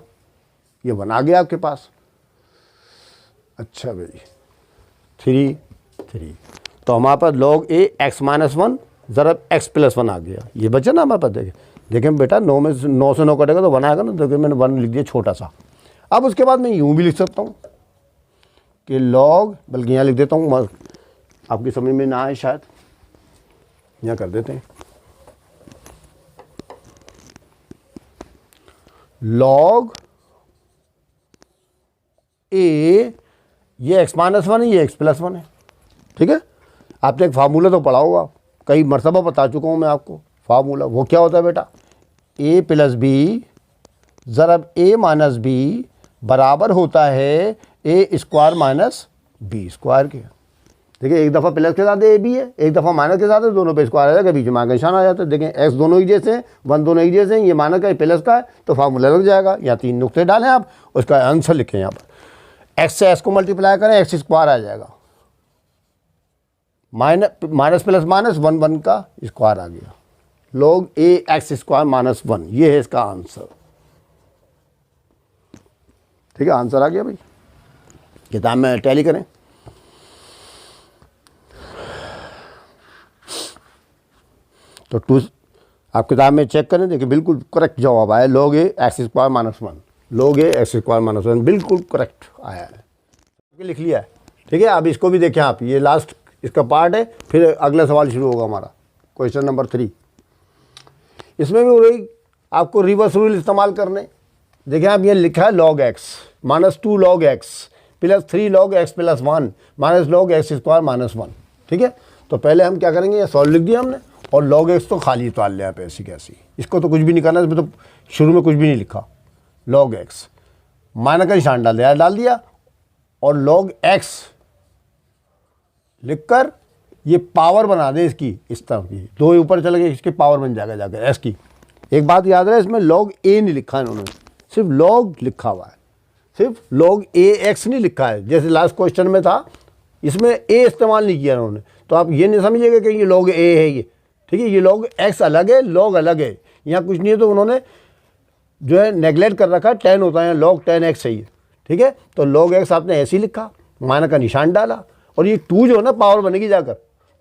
ये 1 आ गया आपके पास। अच्छा भाई, 3 तो हमारे पास log A x minus one ज़रब x प्लस वन आ गया, ये बचा ना हमारे पास। देखें बेटा, 9 से 9 कटेगा तो 1 आएगा ना, देखिए मैंने 1 लिख दिया छोटा सा। अब उसके बाद मैं यूँ भी लिख सकता हूँ कि लॉग, बल्कि यहाँ लिख देता हूँ, आपकी समझ में ना आए शायद, यहाँ कर देते हैं, लॉग ए, ये x माइनस वन है, ये x प्लस वन है, ठीक है। आपने एक फार्मूला तो पढ़ा होगा, कई मरतबा बता चुका हूँ मैं आपको फार्मूला। वो क्या होता है बेटा, a प्लस बी ज़रब a माइनस बी बराबर होता है a square minus B square के। देखिए एक दफ़ा प्लस के साथ ए बी है, एक दफ़ा माइनस के साथ है, दोनों पे स्क्वायर आ जाएगा, बीच में आगे निशान आ जाता है। देखें x दोनों एक जैसे हैं, 1 दोनों एक जैसे हैं, ये माइनस का है प्लस का है, तो फार्मूला लग जाएगा। यहाँ 3 नुक्ते डालें आप, उसका आंसर लिखें यहाँ पर, x से s को मल्टीप्लाई करें, x स्क्वायर आ जाएगा, माइनस प्लस माइनस 1 का स्क्वायर आ गया, लॉग ए एक्स स्क्वायर माइनस 1, ये है इसका आंसर। ठीक है, आंसर आ गया भाई, किताब में टैली करें। तो आप किताब में चेक करें, देखिए बिल्कुल करेक्ट जवाब आया, लॉग ए एक्स स्क्वायर माइनस 1, लॉग ए एक्स स्क्वायर माइनस 1 बिल्कुल करेक्ट आया है, लिख लिया है। ठीक है, अब इसको भी देखें आप, ये लास्ट इसका पार्ट है, फिर अगला सवाल शुरू होगा हमारा, क्वेश्चन नंबर 3। इसमें भी वही आपको रिवर्स रूल इस्तेमाल करने। देखिए आप ये लिखा है log x minus 2 log x plus 3 log x plus 1 minus log x square minus 1। ठीक है, तो पहले हम क्या करेंगे, ये सॉल्व लिख दिया हमने, और लॉग एक्स तो खाली उतार लिया आप ऐसी कैसी, इसको तो कुछ भी नहीं करना, इसमें तो शुरू में कुछ भी नहीं लिखा। लॉग एक्स माइनस का निशान डाल दिया और लॉग एक्स लिखकर ये पावर बना दे इसकी, इस तरफ की, 2 ऊपर चले गए, इसकी पावर बन जाएगा जाकर एस की। एक बात याद रहे, इसमें लॉग ए नहीं लिखा है इन्होंने, सिर्फ लॉग लिखा हुआ है, सिर्फ लॉग ए एक्स नहीं लिखा है, जैसे लास्ट क्वेश्चन में था, इसमें ए इस्तेमाल नहीं किया इन्होंने। तो आप ये नहीं समझिएगा कि ये लॉग ए है ये, ठीक है, ये लॉग एक्स अलग है, लॉग अलग है, यहाँ कुछ नहीं है, तो उन्होंने जो है नेगलेक्ट कर रखा है, 10 होता है, लॉग 10 एक्स है ये। ठीक है, तो लॉग एक्स आपने ऐसे ही लिखा, माइनस का निशान डाला, और ये 2 जो है ना पावर बनेगी जाकर,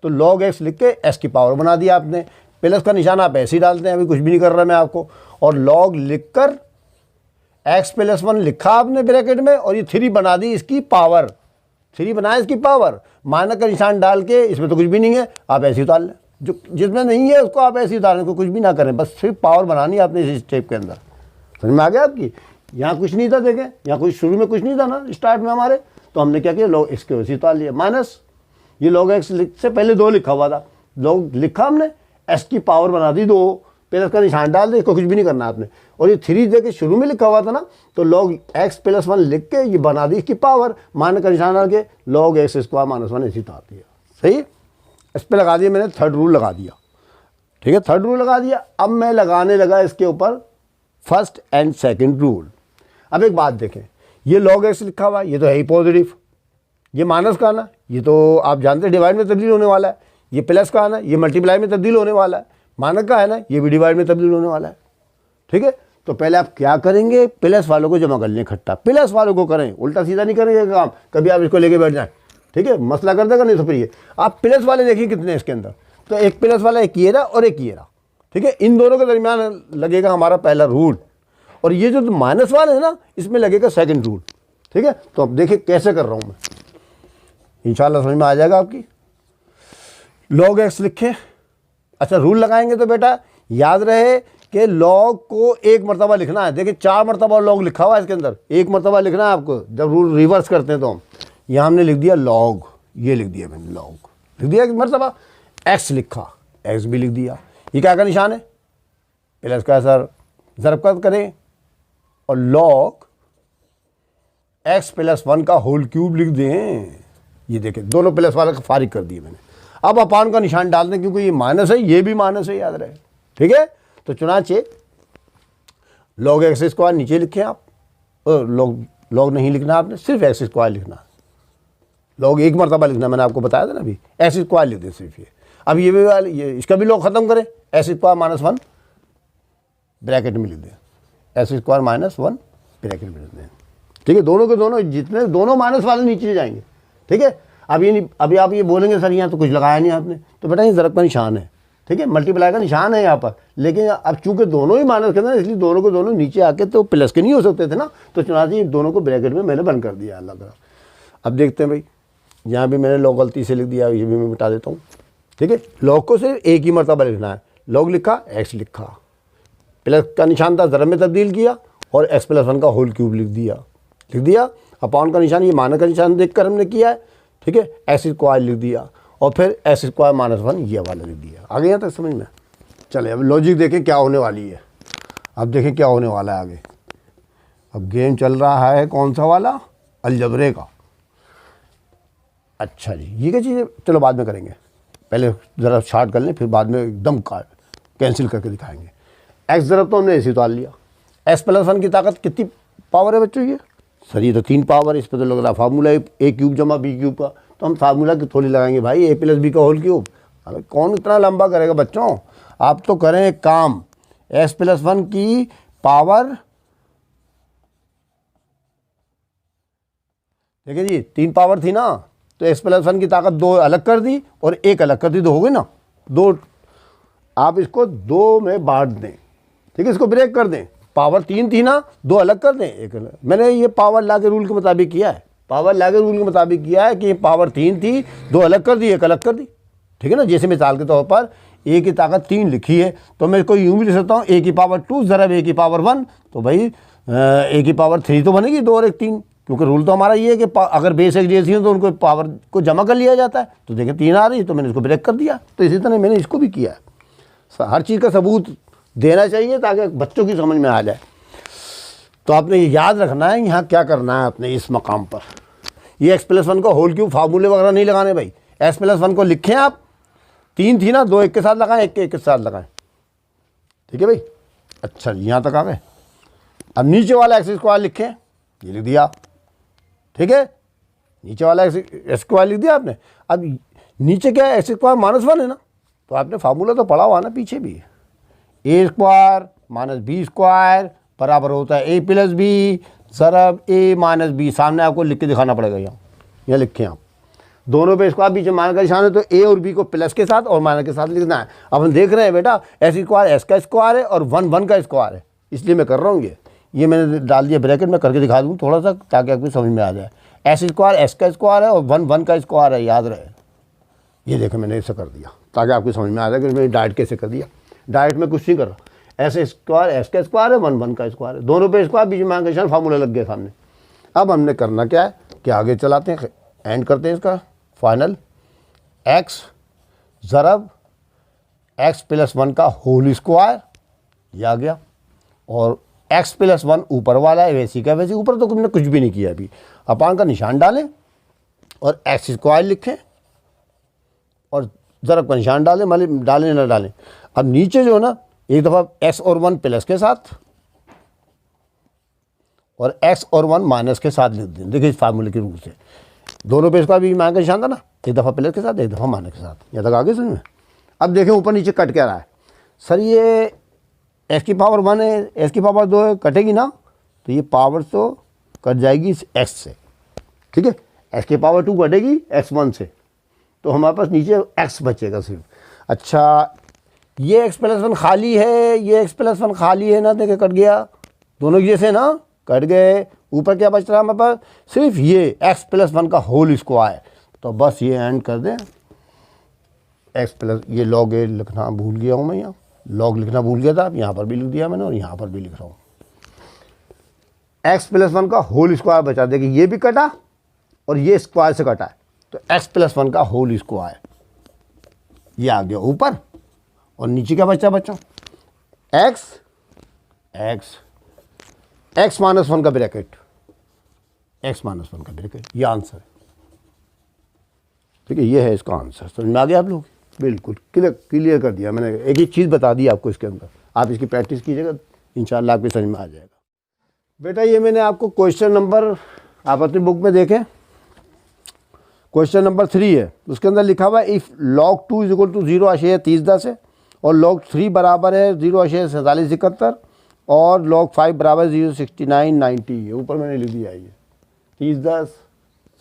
तो log x लिख के x की पावर बना दिया आपने। प्लस का निशान आप ऐसे ही डालते हैं, अभी कुछ भी नहीं कर रहा मैं आपको। और log लिख कर x + 1 लिखा आपने ब्रैकेट में, और ये 3 बना दी इसकी पावर, 3 बनाया इसकी पावर। माइनस का निशान डाल के, इसमें तो कुछ भी नहीं है, आप ऐसे ही उतार लें। जो जिसमें नहीं है उसको आप ऐसे ही उतारने को कुछ भी ना करें, बस सिर्फ पावर बनानी है आपने इस स्टेप के अंदर। समझ में आ गया आपकी? यहाँ कुछ नहीं था, देखें यहाँ कुछ शुरू में कुछ नहीं था ना स्टार्ट में हमारे, तो हमने क्या किया, log x के वैसे उतार लिया। माइनस ये log x से पहले 2 लिखा हुआ था, log लिखा हमने, x की पावर बना दी 2, प्लस का निशान डाल दे, इसको कुछ भी नहीं करना आपने। और ये 3 देके शुरू में लिखा हुआ था ना, तो log x + 1 लिख के ये बना दी इसकी पावर, माइनस का निशान डाल के log x² - 1 ऐसे उतार दिया। सही, इस पर लगा दिया मैंने, थर्ड रूल लगा दिया। ठीक है, थर्ड रूल लगा दिया। अब मैं लगाने लगा इसके ऊपर फर्स्ट एंड सेकंड रूल। अब एक बात देखें, ये log x लिखा हुआ है, ये तो है ही पॉजिटिव, ये माइनस का आना, ये तो आप जानते हैं डिवाइड में तब्दील होने वाला है। ये प्लस का आना, ये मल्टीप्लाई में तब्दील होने वाला है। माइनस का है ना, ये भी डिवाइड में तब्दील होने वाला है। ठीक है, तो पहले आप क्या करेंगे, प्लस वालों को जमा कर लें इकट्ठा, प्लस वालों को करें, उल्टा सीधा नहीं करेंगे काम, कभी आप इसको लेके बैठ जाएं। ठीक है, मसला कर देगा नहीं तो फिर ये आप प्लस वाले देखिए कितने इसके अंदर, तो एक प्लस वाला एक ये रहा और एक ये रहा। ठीक है, इन दोनों के दरमियान लगेगा हमारा पहला रूल, और ये जो माइनस वाले है ना, इसमें लगेगा सेकंड रूल। ठीक है, तो अब देखिए कैसे कर रहा हूँ मैं, इंशाल्लाह समझ में आ जाएगा आपकी। log x लिखे, अच्छा रूल लगाएंगे तो बेटा याद रहे कि log को एक मरतबा लिखना है। देखिए 4 मरतबा log लिखा हुआ है इसके अंदर, एक मरतबा लिखना है आपको। जब रूल रिवर्स करते हैं तो हम यहाँ हमने लिख दिया log, ये लिख दिया मैंने log, लिख दिया एक मरतबा। x लिखा, x भी लिख दिया। ये क्या का निशान है, प्लस का सर, ज़रब का करें और log x + 1 का होल क्यूब लिख दें। ये देखें दोनों प्लस वाले को फारिग कर दिए मैंने। अब अपान का निशान डाल दें, क्योंकि ये माइनस है, ये भी माइनस है, याद रहे। ठीक है, तो चुनाचे log x² नीचे लिखें आप, log नहीं लिखना आपने, सिर्फ x² लिखना। log एक मरतबा लिखना, मैंने आपको बताया था ना अभी, x² लिख दें सिर्फ ये। अब ये भी वाले, ये इसका भी log ख़त्म करें, x² - 1 ब्रैकेट में लिख दें, x² - 1 ब्रैकेट में लिख दें। ठीक है, दोनों के दोनों, जितने दोनों माइनस वाले नीचे जाएंगे। ठीक है, अब ये नहीं, अभी आप ये बोलेंगे सर यहाँ तो कुछ लगाया नहीं आपने, तो बेटा ये ज़रब का निशान है। ठीक है, मल्टीप्लाई का निशान है यहाँ पर, लेकिन अब चूंकि दोनों ही माइनस के ना, इसलिए दोनों को दोनों नीचे आके तो प्लस के नहीं हो सकते थे ना, तो चुनाचे दोनों को ब्रैकेट में मैंने बंद कर दिया अल्लाह का। अब देखते हैं भाई, यहाँ भी मैंने log गलती से लिख दिया, ये भी मैं मिटा देता हूँ। ठीक है, log को सिर्फ एक ही मरतबा लिखना है, log लिखा, x लिखा, प्लस का निशान था ज़रब में तब्दील किया, और x + 1 का होल क्यूब लिख दिया। अपॉन का निशान, ये माइनस का निशान देखकर हमने किया है। ठीक है, x² लिख दिया, और फिर x² - 1 ये वाला लिख दिया। आ गया तक समझ में? चले अब लॉजिक देखें क्या होने वाली है। अब देखें क्या होने वाला है आगे। अब गेम चल रहा है कौन सा वाला, अलजबरे का। अच्छा जी, ये क्या चीज़ है, चलो बाद में करेंगे, पहले ज़रा शार्ट कर लें, फिर बाद में एकदम कैंसिल करके दिखाएंगे। x ज़रब तो हमने ऐसे उतार लिया। x + 1 की ताकत कितनी पावर है बच्चों, ये सर ये तो 3 पावर है। इस पर तो लग रहा फार्मूला a³ जमा b³ का, तो हम फार्मूला की थोड़ी लगाएंगे भाई, a + b का होल क्यूब। अरे कौन इतना लंबा करेगा बच्चों, आप तो करें एक काम, x + 1 की पावर, देखिए जी 3 पावर थी ना, तो x + 1 की ताकत 2 अलग कर दी और 1 अलग कर दी, तो हो गई ना 2। आप इसको 2 में बांट दें। ठीक है, इसको ब्रेक कर दें, पावर 3 थी ना, 2 अलग कर दें, 1 अलग। मैंने ये पावर ला के रूल के मुताबिक किया है, पावर ला के रूल के मुताबिक किया है कि पावर 3 थी, 2 अलग कर दी, 1 अलग कर दी। ठीक है ना, जैसे मिसाल के तौर पर a की ताकत 3 लिखी है, तो मैं इसको यूँ भी लिख सकता हूँ a की पावर 2 ज़रब a की पावर 1, तो भाई a की पावर 3 तो बनेगी, 2 और 1 3, क्योंकि रूल तो हमारा ये है कि अगर बेस एक जैसी हो तो उनको पावर को जमा कर लिया जाता है। तो देखिए 3 आ रही है, तो मैंने इसको ब्रेक कर दिया। तो इसी तरह मैंने इसको भी किया है। हर चीज़ का सबूत देना चाहिए ताकि बच्चों की समझ में आ जाए। तो आपने ये याद रखना है यहाँ क्या करना है आपने इस मकाम पर। ये x + 1 का होल क्यूब फार्मूले वगैरह नहीं लगाने भाई, x + 1 को लिखें आप, 3 थी ना, 2 1 के साथ लगाएं, 1 के साथ लगाएं। ठीक है भाई, अच्छा यहाँ तक आ गए। अब नीचे वाला x² लिखें, ये लिख दिया। ठीक है, नीचे वाला x² लिख दिया आपने। अब नीचे क्या है, x² - 1 है ना, तो आपने फार्मूला तो पढ़ा हुआ ना पीछे भी, a² - b² बराबर होता है a + b ज़रब a - b। सामने आपको लिख के दिखाना पड़ेगा, यहाँ लिखें आप, दोनों पे स्क्वायर बीच में माइनस का निशान है, तो ए और बी को प्लस के साथ और माइनस के साथ लिखना है। अब हम देख रहे हैं बेटा एस स्क्वायर एस का स्क्वायर है और 1 1 का स्क्वायर है, इसलिए मैं कर रहा हूँ ये मैंने डाल दिया ब्रैकेट में, करके दिखा दूँ थोड़ा सा ताकि आपको समझ में आ जाए। एस स्क्वायर एस का स्क्वायर है और 1 1 का स्क्वायर है, याद रहे। ये देखो मैंने ऐसा कर दिया ताकि आपको समझ में आ जाए कि मैंने डायरेक्ट कैसे कर दिया। डायरेक्ट में कुछ नहीं कर रहा। एस स्क्वायर एस का स्क्वायर है 1 1 का स्क्वायर है, दोनों पे स्क्वायर बीच में माइनस का निशान, फार्मूला लग गया सामने। अब हमने करना क्या है कि आगे चलाते हैं, एंड करते हैं इसका फाइनल। एक्स ज़रब एक्स प्लस 1 का होल स्क्वायर, ये आ गया, और एक्स प्लस 1 ऊपर वाला है वैसी का वैसे, ऊपर तो हमने कुछ भी नहीं किया अभी। अपान का निशान डालें और एक्स स्क्वायर लिखें और ज़रब का निशान डालें, मतलब डालें ना डालें। अब नीचे जो है ना एक दफ़ा एक्स और 1 प्लस के साथ और एक्स और 1 माइनस के साथ लिख दें। देखिए इस फार्मूले के रूप से दोनों पे इसका भी माइनस का निशान था ना, एक दफ़ा प्लस के साथ एक दफ़ा माइनस के साथ, यहाँ तक आगे समझ में। अब देखें ऊपर नीचे कट क्या रहा है सर, ये एक्स की पावर 1 है, एक्स की पावर 2 है, कटेगी ना, तो ये पावर तो कट जाएगी इस एक्स से, ठीक है। एक्स की पावर 2 कटेगी एक्स 1 से, तो हमारे पास नीचे एक्स बचेगा सिर्फ। अच्छा ये एक्स प्लस 1 खाली है, ये एक्स प्लस 1 खाली है ना, देखे कट गया, दोनों जैसे ना कट गए। ऊपर क्या बच रहा है हमारे पास, सिर्फ ये एक्स प्लस 1 का होल स्क्वायर। तो बस ये एंड कर दें, एक्स प्लस, ये लॉग ए लिखना भूल गया हूँ मैं, यहाँ लॉग लिखना भूल गया था, अब यहाँ पर भी लिख दिया मैंने और यहाँ पर भी लिख रहा हूँ। एक्स प्लस 1 का होल स्क्वायर बचा, देखिए ये भी कटा और ये स्क्वायर से कटा है, तो एक्स प्लस 1 का होल स्क्वायर ये आ गया ऊपर, और नीचे क्या बचा बच्चों, एक्स एक्स एक्स माइनस 1 का ब्रैकेट, एक्स माइनस 1 का ब्रैकेट, ये आंसर है, ठीक है। ये है इसका आंसर, समझ में आ गया आप लोग, बिल्कुल क्लियर कर दिया मैंने। एक ही चीज़ बता दी आपको इसके अंदर, आप इसकी प्रैक्टिस कीजिएगा, इंशाल्लाह आपको समझ में आ जाएगा। बेटा ये मैंने आपको क्वेश्चन नंबर, आप अपनी बुक में देखें, क्वेश्चन नंबर 3 है, उसके अंदर लिखा हुआ है if log 2 is equal to 0.30 है और log 3 बराबर है 0.4771 और log 5 बराबर 0.6990 है। ऊपर मैंने लिख दिया ये 30 10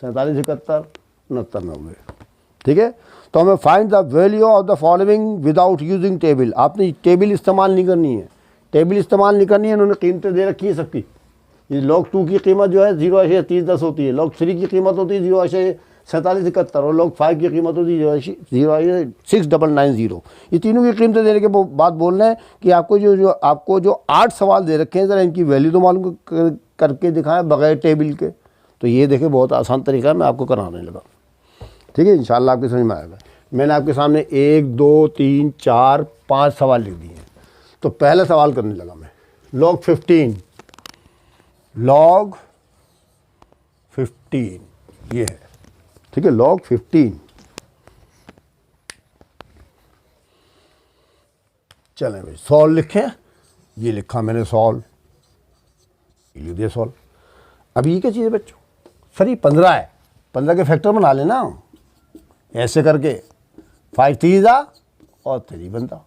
47 71 69 90, ठीक है। तो हमें find the value of the following without using table. आपने टेबल इस्तेमाल नहीं करनी है, टेबल इस्तेमाल नहीं करनी है, उन्होंने कीमतें दे रखी है सबकी। ये log 2 की कीमत जो है 0.30 होती है, log 3 की कीमत होती है 0.4771 और log 5 की कीमत होती है 0.6990। ये तीनों की कीमतें देने के बाद बोल रहे हैं कि आपको जो 8 सवाल दे रखे हैं, ज़रा इनकी वैल्यू तो मालूम करके दिखाएं बगैर टेबल के। तो ये देखें बहुत आसान तरीका है, मैं आपको कराने लगा, ठीक है। इंशाल्लाह आपके समझ में आएगा। मैंने आपके सामने 1 2 3 4 5 सवाल लिख दिए हैं। तो पहला सवाल करने लगा मैं, log 15 ये है, ठीक है, log 15। चलें भाई सॉल्व लिखें, ये लिखा मैंने सॉल्व, ये लिख दिया सॉल्व। अब ये क्या चीज़ है बच्चों, सर ये 15 है, 15 के फैक्टर बना लेना ऐसे करके, 5 3 और 3 बनता,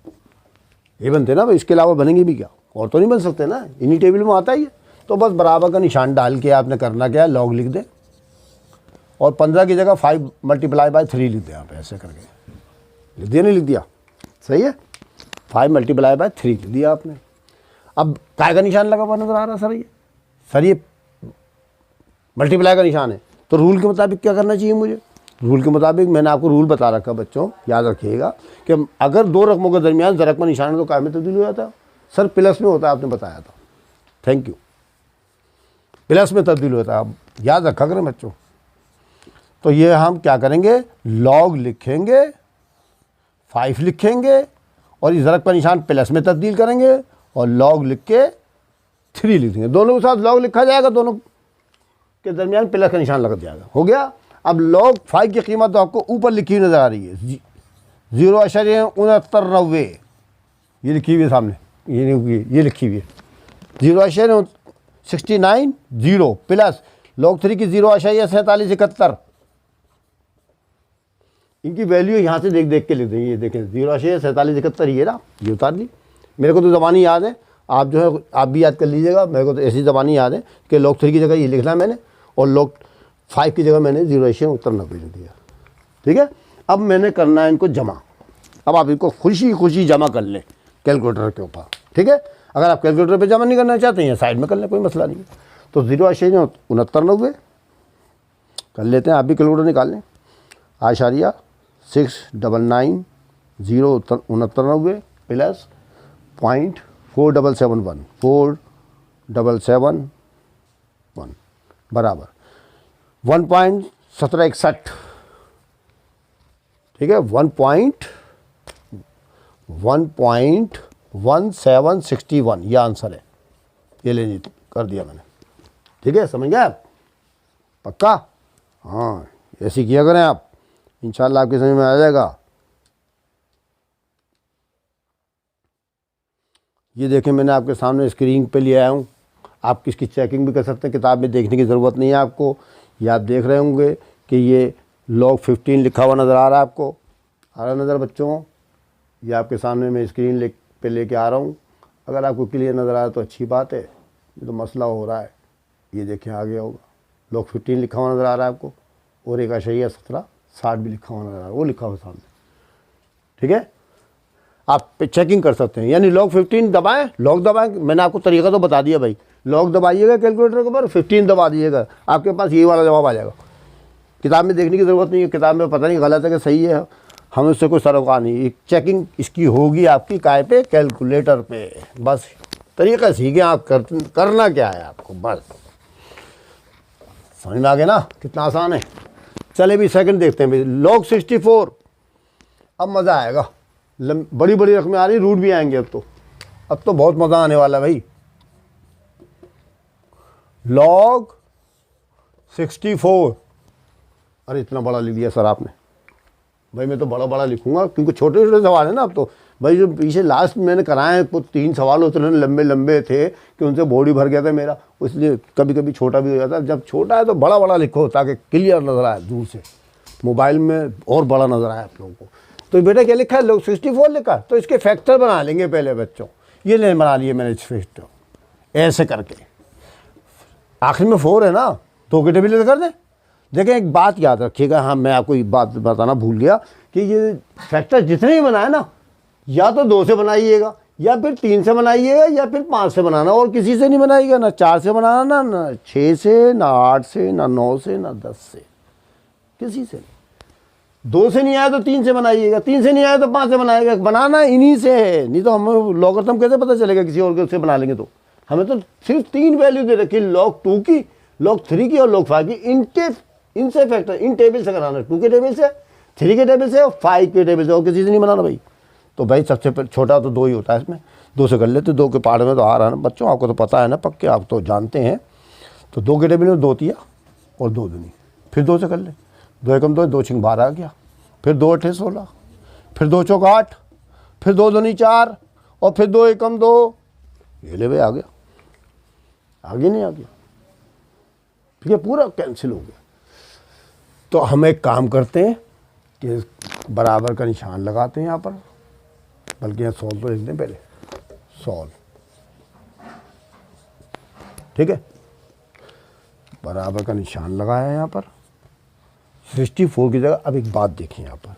ये बनते ना भाई, इसके अलावा बनेंगे भी क्या, और तो नहीं बन सकते ना, इन्हीं टेबल में आता ही है। तो बस बराबर का निशान डाल के आपने करना क्या है, लॉग लिख दें और 15 की जगह 5 मल्टीप्लाई बाय 3 लिख दें, आप ऐसे करके लिख दिया, नहीं लिख दिया, सही है, 5 मल्टीप्लाई बाय 3 लिख दिया आपने। अब काय का निशान लगा हुआ नजर आ रहा सर ये मल्टीप्लाई का निशान है, तो रूल के मुताबिक क्या करना चाहिए मुझे, रूल के मुताबिक मैंने आपको रूल बता रखा बच्चों, याद रखिएगा कि अगर दो रकमों के दरमियान ज़रब का निशान है तो काय में तब्दील हो जाता है, सर प्लस में होता है, आपने बताया था, थैंक यू, प्लस में तब्दील होता है, आप याद रखा करें बच्चों। तो ये हम क्या करेंगे, लॉग लिखेंगे, 5 लिखेंगे और इस ज़रब का निशान प्लस में तब्दील करेंगे और लॉग लिख के 3 लिख देंगे, दोनों के साथ लॉग लिखा जाएगा, दोनों के दरमियान प्लस का निशान लग जाएगा, हो गया। अब log 5 की कीमत तो आपको ऊपर लिखी हुई नज़र आ रही है 0.6990, ये लिखी हुई है सामने, ये लिखी हुई है 0.6990 प्लस log 3 की 0.4771, इनकी वैल्यू यहाँ से देख के लिख देंगे, ये देखें 0.4771 ये ना, ये उतार ली। मेरे को तो ज़बानी याद है, आप जो है आप भी याद कर लीजिएगा, मेरे को तो ऐसी ज़बानी याद है कि log 3 की जगह ये लिखना मैंने और log 5 की जगह मैंने 0.6990 लिख दिया। ठीक है। अब मैंने करना है इनको जमा। अब आप इनको खुशी खुशी जमा कर लें कैलकुलेटर के ऊपर, ठीक है। अगर आप कैलकुलेटर पे जमा नहीं करना चाहते हैं साइड में कर लें, कोई मसला नहीं है। तो 0.69 कर लेते हैं, आप भी कैलकुलेटर निकाल लें। 699 प्लस 0.4771 4771 बराबर 1.1761, ठीक है। 1.1761 ये आंसर है। ये ले लीजिए, कर दिया मैंने, ठीक है। समझ गए आप? पक्का? हाँ, ऐसे किया करें आप, इंशाल्लाह आपके समझ में आ जाएगा। ये देखें, मैंने आपके सामने स्क्रीन पे ले आया हूँ। आप इसकी चेकिंग भी कर सकते हैं, किताब में देखने की ज़रूरत नहीं है आपको। ये आप देख रहे होंगे कि ये log 15 लिखा हुआ नज़र आ रहा है आपको, आ रहा नज़र बच्चों? ये आपके सामने मैं स्क्रीन पे लेके आ रहा हूँ। अगर आपको क्लियर नज़र आ रहा है तो अच्छी बात है, ये तो मसला हो रहा है। ये देखें आ गया होगा, log 15 लिखा हुआ नज़र आ रहा है आपको, और 1.1760 भी लिखा हुआ नज़र आ रहा है, वो लिखा हुआ सामने, ठीक है। आप चेकिंग कर सकते हैं, यानी log 15 दबाएं, log दबाएं। मैंने आपको तरीका तो बता दिया भाई, log दबाइएगा कैलकुलेटर के ऊपर, 15 दबा दीजिएगा, आपके पास ये वाला जवाब आ जाएगा। किताब में देखने की ज़रूरत नहीं है, किताब में पता नहीं गलत है कि सही है, हमें उससे कोई सरोकार नहीं। एक चेकिंग इसकी होगी आपकी काय पे? कैलकुलेटर पे। बस तरीका सीखें आप, करना क्या है आपको, बस समझ में आ गया ना, कितना आसान है। चले भी सेकंड देखते हैं भाई, log 64। अब मज़ा आएगा, बड़ी बड़ी रकमें आ रही, रूट भी आएंगे अब तो बहुत मज़ा आने वाला है भाई। log 64, अरे इतना बड़ा लिख दिया सर आपने भाई, मैं तो बड़ा बड़ा लिखूंगा क्योंकि छोटे छोटे सवाल है ना। अब तो भाई जो पीछे लास्ट मैंने कराए कुछ 3 सवाल उतने लंबे लंबे थे कि उनसे बॉडी भर गया था मेरा, इसलिए कभी कभी छोटा भी हो जाता है। जब छोटा है तो बड़ा बड़ा लिखो ताकि क्लियर नज़र आए दूर से, मोबाइल में और बड़ा नज़र आए आप लोगों को। तो बेटा क्या लिखा है? log 64 लिखा, तो इसके फैक्टर बना लेंगे पहले बच्चों। ये नहीं बना लिए मैंने फैक्टर ऐसे करके, आखिर में 4 है ना, 2 के टेबल कर दें। देखें एक बात याद रखिएगा, हाँ मैं आपको एक बात बताना भूल गया कि ये फैक्टर जितने ही बनाए ना, या तो 2 से बनाइएगा, या फिर 3 से बनाइएगा, या फिर 5 से बनाना, और किसी से नहीं बनाइएगा। ना 4 से बनाना, ना 6 से, ना 8 से, ना 9 से, ना 10 से, किसी से नहीं। 2 से नहीं आया तो 3 से बनाइएगा, 3 से नहीं आया तो 5 से बनाएगा। बनाना इन्हीं से है, नहीं तो हमें लॉगरिथम कैसे पता चलेगा किसी और से बना लेंगे तो। हमें तो सिर्फ 3 वैल्यू दे रखी, log 2 की, log 3 की और log 5 की। इनसे फैक्टर इन टेबल से कराना, 2 के टेबल से, 3 के टेबल से और 5 के टेबल से, और किसी से नहीं बनाना भाई। तो भाई सबसे छोटा तो 2 ही होता है, इसमें 2 से कर लेते। 2 के पार्ट में तो आ रहा है ना बच्चों, आपको तो पता है ना पक्के, आप तो जानते हैं। तो 2 के टेबल में 2 तिया और 2 दूनी, फिर 2 से कर ले। 2 एकम 2, 2 छिंग 12 आ गया, फिर 2 अठे 16, फिर 2 चौक 8, फिर 2 दूनी 4, और फिर 2 एकम 2। ये ले भाई आ गया, आगे नहीं आ गया, ठीक है, पूरा कैंसिल हो गया। तो हम एक काम करते हैं कि बराबर का निशान लगाते हैं यहाँ पर, बल्कि यहाँ सॉल्व तो लिख दें पहले, सॉल्व, ठीक है। बराबर का निशान लगाया है यहाँ पर 64 की जगह। अब एक बात देखिए यहाँ पर,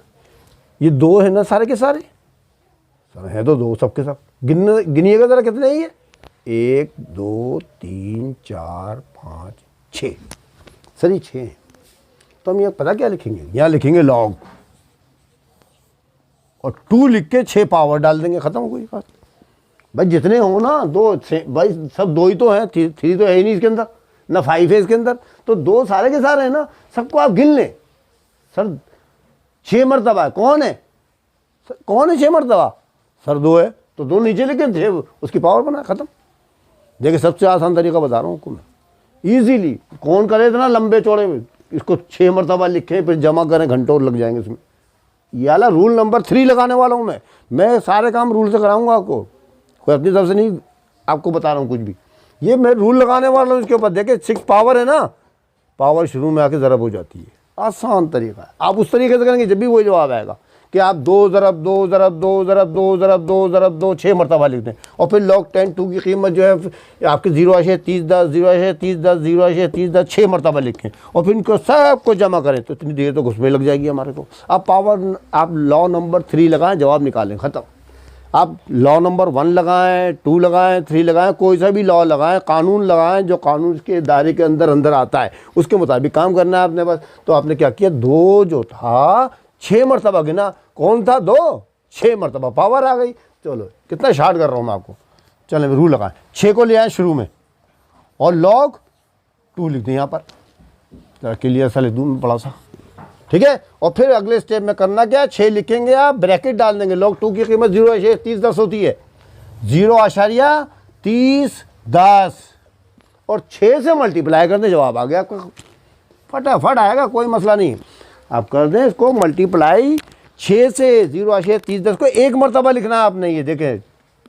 ये 2 है ना सारे के सारे, सर है तो 2 सबके सब। गिनिएगा ज़रा कितने ही है, 1 2 3 4 5 6, सर ये 6 हैं। तो हम ये पता क्या लिखेंगे, यहाँ लिखेंगे log, और 2 लिख के 6 पावर डाल देंगे, ख़त्म हो गई बात। भाई जितने हो ना 2, भाई सब 2 ही तो हैं, 3 तो है ही नहीं इसके अंदर, ना 5 है इसके अंदर, तो 2 सारे के सारे हैं ना, सबको आप गिन लें। सर 6 मरतबा है, कौन है सर, कौन है 6 मरतबा? सर 2 है, तो 2 नीचे लिखे, 6 उसकी पावर बना, ख़त्म। देखिए सबसे आसान तरीका बता रहा हूँ आपको मैं, ईजीली। कौन करे इतना लंबे चौड़े में, इसको 6 मरतबा लिखें फिर जमा करें, घंटों लग जाएंगे इसमें। ये वाला रूल नंबर 3 लगाने वाला हूँ मैं सारे काम रूल से कराऊंगा आपको, कोई अपनी तरफ से नहीं आपको बता रहा हूँ कुछ भी। ये मैं रूल लगाने वाला हूँ इसके ऊपर। देखिए 6 पावर है ना, पावर शुरू में आके ज़रब हो जाती है, आसान तरीका है। आप उस तरीके से करेंगे जब भी वही जवाब आएगा, कि आप 2 6 मरतबा लिखते हैं और फिर log 10 2 की कीमत जो है आपके 0.3010 0.3010 0.3010 6 मरतबा लिखें और फिर इनको सबको जमा करें तो इतनी देर तो घुसने लग जाएगी हमारे को। अब पावर आप लॉ नंबर 3 लगाएं, जवाब निकालें, ख़त्म। आप लॉ नंबर 1 लगाएं, 2 लगाएं, 3 लगाएं, कोई सा भी लॉ लगाएं, कानून लगाएं जो कानून के दायरे के अंदर आता है उसके मुताबिक काम करना है आपने बस। तो आपने क्या किया, 2 जो था 6 मरतबा गिना, कौन था 2 6 मरतबा, पावर आ गई। चलो कितना शार्ट कर रहा हूँ मैं आपको। चलें रूल लगाएं, 6 को ले आए शुरू में और log 2 लिख दें यहाँ पर, जरा क्लियर सा लिख दूँ मैं बड़ा सा, ठीक है। और फिर अगले स्टेप में करना क्या है, 6 लिखेंगे आप, ब्रैकेट डाल देंगे। log 2 की कीमत 0.3010 होती है, 0.3010 और 6 से मल्टीप्लाई कर दें, जवाब आ गया आपका, फटाफट आएगा, कोई मसला नहीं। आप कर दें इसको मल्टीप्लाई 6 से, 0.3010 को 1 मरतबा लिखना है आपने। ये देखें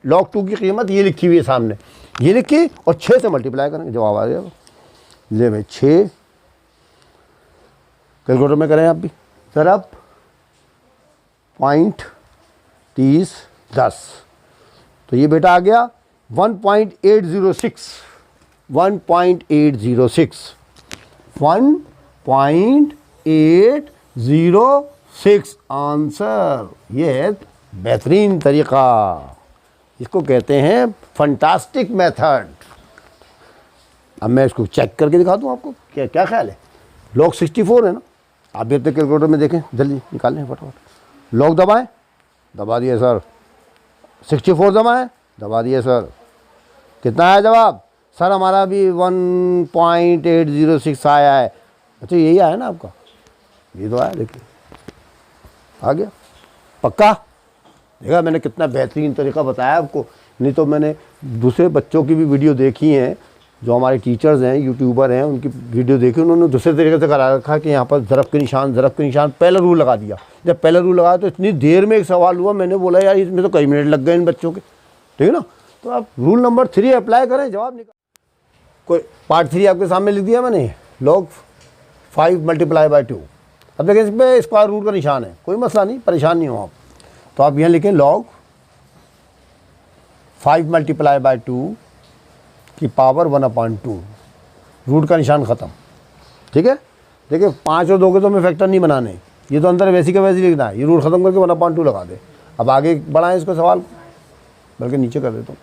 log 2 की कीमत ये लिखी हुई है सामने, ये लिखी और 6 से मल्टीप्लाई करेंगे, जवाब आ गया। ले भाई 6 कैलकुलेटर में करें आप भी सर, अब 0.3010 तो ये बेटा आ गया 1.806 1.806 आंसर। ये है बेहतरीन तरीक़ा, इसको कहते हैं फंटास्टिक मेथड। अब मैं इसको चेक करके दिखा दूँ आपको, क्या क्या ख्याल है। log 64 है ना, आप भी अपने कैलकुलेटर में देखें, जल्दी निकालें फटाफट। log दबाएं, दबा दिए सर। 64 दबाएं, दबा दिए सर। कितना आया जवाब सर? हमारा भी 1.806 आया है। अच्छा यही आया ना आपका, ये तो आया, देखिए आ गया पक्का। देखा मैंने कितना बेहतरीन तरीका बताया आपको। नहीं तो मैंने दूसरे बच्चों की भी वीडियो देखी हैं, जो हमारे टीचर्स हैं, यूट्यूबर हैं, उनकी वीडियो देखी, उन्होंने दूसरे तरीके से करा रखा कि यहाँ पर ज़रफ़ के निशान पहला रूल लगा दिया। जब पहला रूल लगाया तो इतनी देर में एक सवाल हुआ, मैंने बोला यार इसमें तो कई मिनट लग गए इन बच्चों के, ठीक है ना। तो आप रूल नंबर 3 अप्लाई करें, जवाब निकाल। कोई पार्ट 3 आपके सामने लिख दिया मैंने, log 5 × 2। अब देखिए इसमें स्क्वायर रूट का निशान है, कोई मसला नहीं, परेशान नहीं हो आप। तो आप यहाँ लिखें log 5 × 2 की पावर 1/2, रूट का निशान ख़त्म, ठीक है। देखिए 5 और 2 के तो हमें फैक्टर नहीं बनाने, ये तो अंदर वैसी का वैसी लिखना है। ये रूट ख़त्म करके 1/2 लगा दे। अब आगे बढ़ाएं इसको सवाल, बल्कि नीचे कर देता हूँ।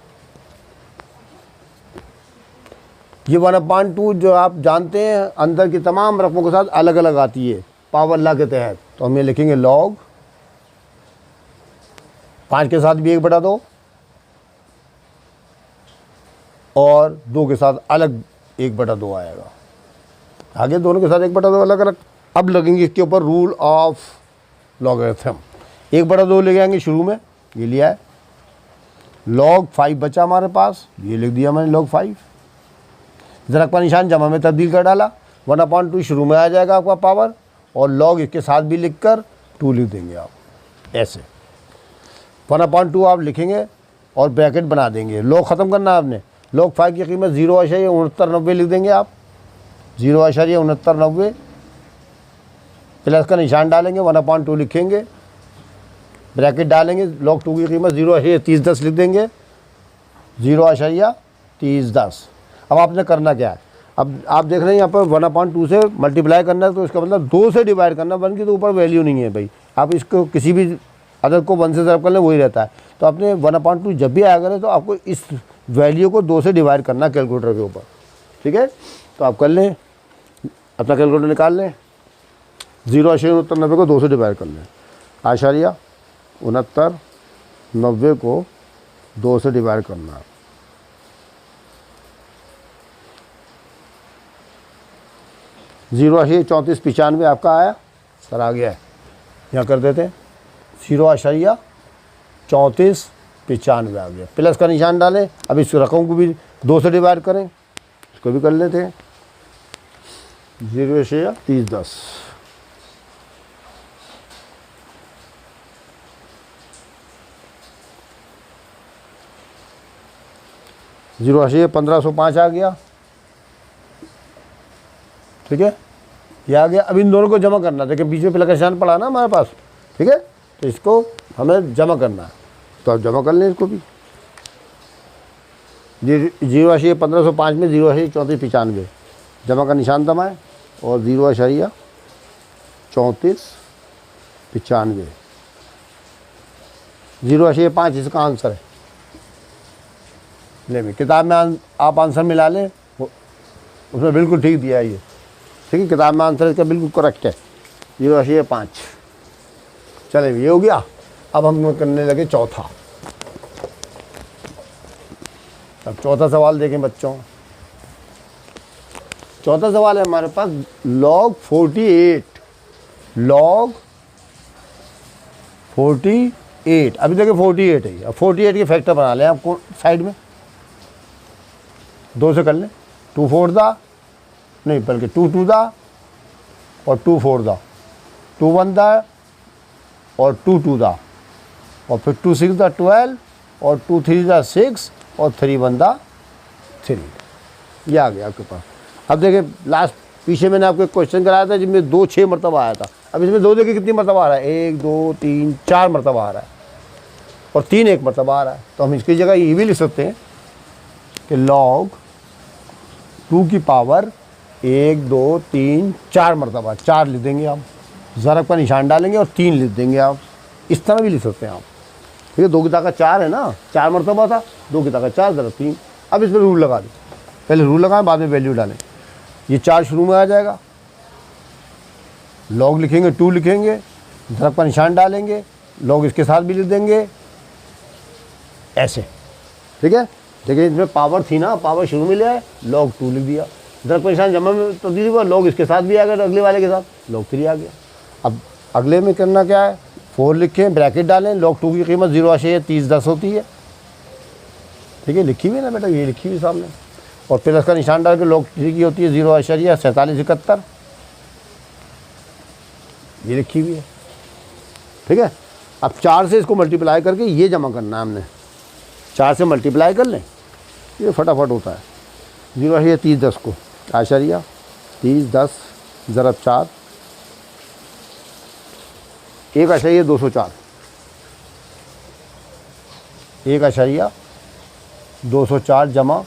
ये 1/2 जो आप जानते हैं अंदर की तमाम रकमों के साथ अलग अलग आती है पावर लॉ के तहत। तो हम ये लिखेंगे log 5 के साथ भी 1/2 और 2 के साथ अलग 1/2 आएगा। आगे दोनों के साथ 1/2 अलग अलग। अब लगेंगे इसके ऊपर रूल ऑफ लॉगरिथम। 1/2 ले आएंगे शुरू में, ये लिया है। log 5 बचा हमारे पास, ये लिख दिया मैंने log 5। ज़रफ़ का निशान जमा में तब्दील कर डाला, 1/2 शुरू में आ जाएगा आपका पावर, और log इसके साथ भी लिखकर 2 लिख देंगे आप ऐसे। 1/2 आप लिखेंगे और ब्रैकेट बना देंगे। log ख़त्म करना है आपने। log 5 की कीमत 0.6990 लिख देंगे आप, 0.6990 प्लस का निशान डालेंगे, 1/2 लिखेंगे, ब्रैकेट डालेंगे। log 2 की कीमत 0.3010 लिख देंगे, 0.3010। अब आपने करना क्या है, अब आप देख रहे हैं यहाँ पर 1/2 से मल्टीप्लाई करना है, तो इसका मतलब 2 से डिवाइड करना। 1 की तो ऊपर वैल्यू नहीं है भाई, आप इसको किसी भी अदर को 1 से ज़रब कर लें वही रहता है। तो आपने 1/2 जब भी आया करें तो आपको इस वैल्यू को 2 से डिवाइड करना कैलकुलेटर के ऊपर, ठीक है। तो आप कर लें, अपना कैलकुलेटर निकाल लें, 0.6990 को 2 से डिवाइड कर लें, 0.6990 को 2 से डिवाइड करना है। 0.3495 आपका आया सर, आ गया है, यहाँ कर देते हैं 0.3495 आ गया। प्लस का निशान डालें। अब इस रकम को भी 2 से डिवाइड करें, इसको भी कर लेते हैं 0.3010। जीरो 1505 आ गया, ठीक है, ये आ गया। अब इन दोनों को जमा करना, देखिए बीच में प्लस का निशान पड़ा ना हमारे पास, ठीक है। तो इसको हमें जमा करना है, तो आप जमा कर लें इसको भी। 0.1505 में 0.3495 जमा का निशान दबाएँ और 0.3495 0.5 इसका आंसर है। ले भी किताब में आप आंसर मिला लें, उसमें बिल्कुल ठीक दिया है ये, ठीक है, किताब में आंसर इसका बिल्कुल करेक्ट है 0.5। चले ये हो गया। अब हम करने लगे चौथा। अब चौथा सवाल देखें बच्चों। चौथा सवाल है हमारे पास log 48 अभी देखिए 48 है। अब 48 के फैक्टर बना लें आपको साइड में, 2 से कर लें। 2 4 दा नहीं बल्कि 2 2 दा और 2 4 दा, 2 1 दा और 2 2 दा और फिर 2 6 दा 12 और 2 3 दा 6 और 3 1 दा 3। ये आ गया आपके पास। अब देखिए लास्ट पीछे मैंने आपको एक क्वेश्चन कराया था जिसमें 2 6 मरतबा आया था। अब इसमें 2 देखिए कितनी मरतबा आ रहा है, 1 2 3 4 मरतबा आ रहा है और 3 1 मरतबा आ रहा है। तो हम इसकी जगह ये भी लिख सकते हैं कि log 2 की पावर 1 2 3 4 मरतबा, 4 लिख देंगे आप, ज़रब का निशान डालेंगे और 3 लिख देंगे आप। इस तरह भी लिख सकते हैं आप, ठीक है। 2 की ताकत 4 है ना, 4 मरतबा था, 2 की ताकत 4 ज़रब 3। अब इसमें रूल लगा दें, पहले रूल लगाएं बाद में वैल्यू डालें। ये 4 शुरू में आ जाएगा, log लिखेंगे 2 लिखेंगे, ज़रब का निशान डालेंगे, log इसके साथ भी लिख देंगे ऐसे, ठीक है। देखिए इसमें पावर थी ना, पावर शुरू में ले आए, log 2 लिख दिया, ज़रब का निशान जमा में तब्दील हुआ, log इसके साथ भी आ गया, अगले वाले के साथ log 3 आ गया। अब अगले में करना क्या है, 4 लिखें, ब्रैकेट डालें, log 2 की कीमत 0.3010 होती है, ठीक है, लिखी हुई है ना बेटा, ये लिखी हुई सामने। और प्लस का निशान डाल के log 3 की होती है 0.4771, ये लिखी हुई है, ठीक है। अब 4 से इसको मल्टीप्लाई करके ये जमा करना है हमने, 4 से मल्टीप्लाई कर लें, ये फटाफट होता है। 0.3010 को आशारिया 3010 ज़रब 4 1.204 1.204 जमा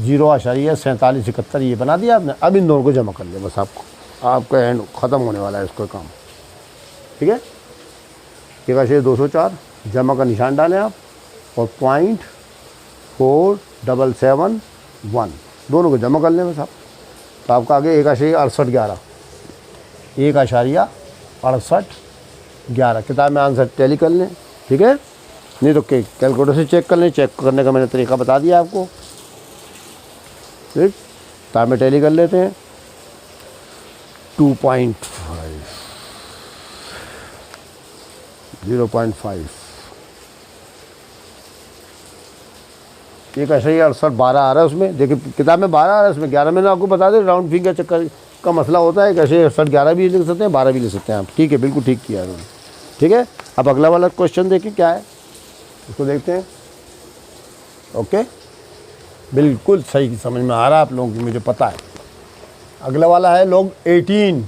0.4771 ये बना दिया आपने। अब इन दोनों को जमा कर लिया, बस आपका एंड ख़त्म होने वाला है इसका काम, ठीक है। 1.204 जमा का निशान डालें आप और 0.4771 दोनों को जमा कर लें बस आप। तो आपका आगे 1.6811 1.6811 किताब में आंसर टैली कर लें, ठीक है। नहीं तो कैलकुलेटर से चेक कर लें, चेक करने का मैंने तरीका बता दिया आपको, ठीक। किताब में टैली कर लेते हैं। 2.5 0.5 1.6812 आ रहा है उसमें, देखिए किताब में 12 आ रहा है, उसमें 11 मैंने आपको बता दें, राउंड फिगर चक्कर का मसला होता है। 1.6811 भी लिख सकते हैं, 12 भी लिख सकते हैं आप, ठीक है, बिल्कुल ठीक किया है उन्होंने, ठीक है। अब अगला वाला क्वेश्चन देखिए क्या है, इसको देखते हैं। ओके, बिल्कुल सही समझ में आ रहा है आप लोगों की, मुझे पता है। अगला वाला है log 18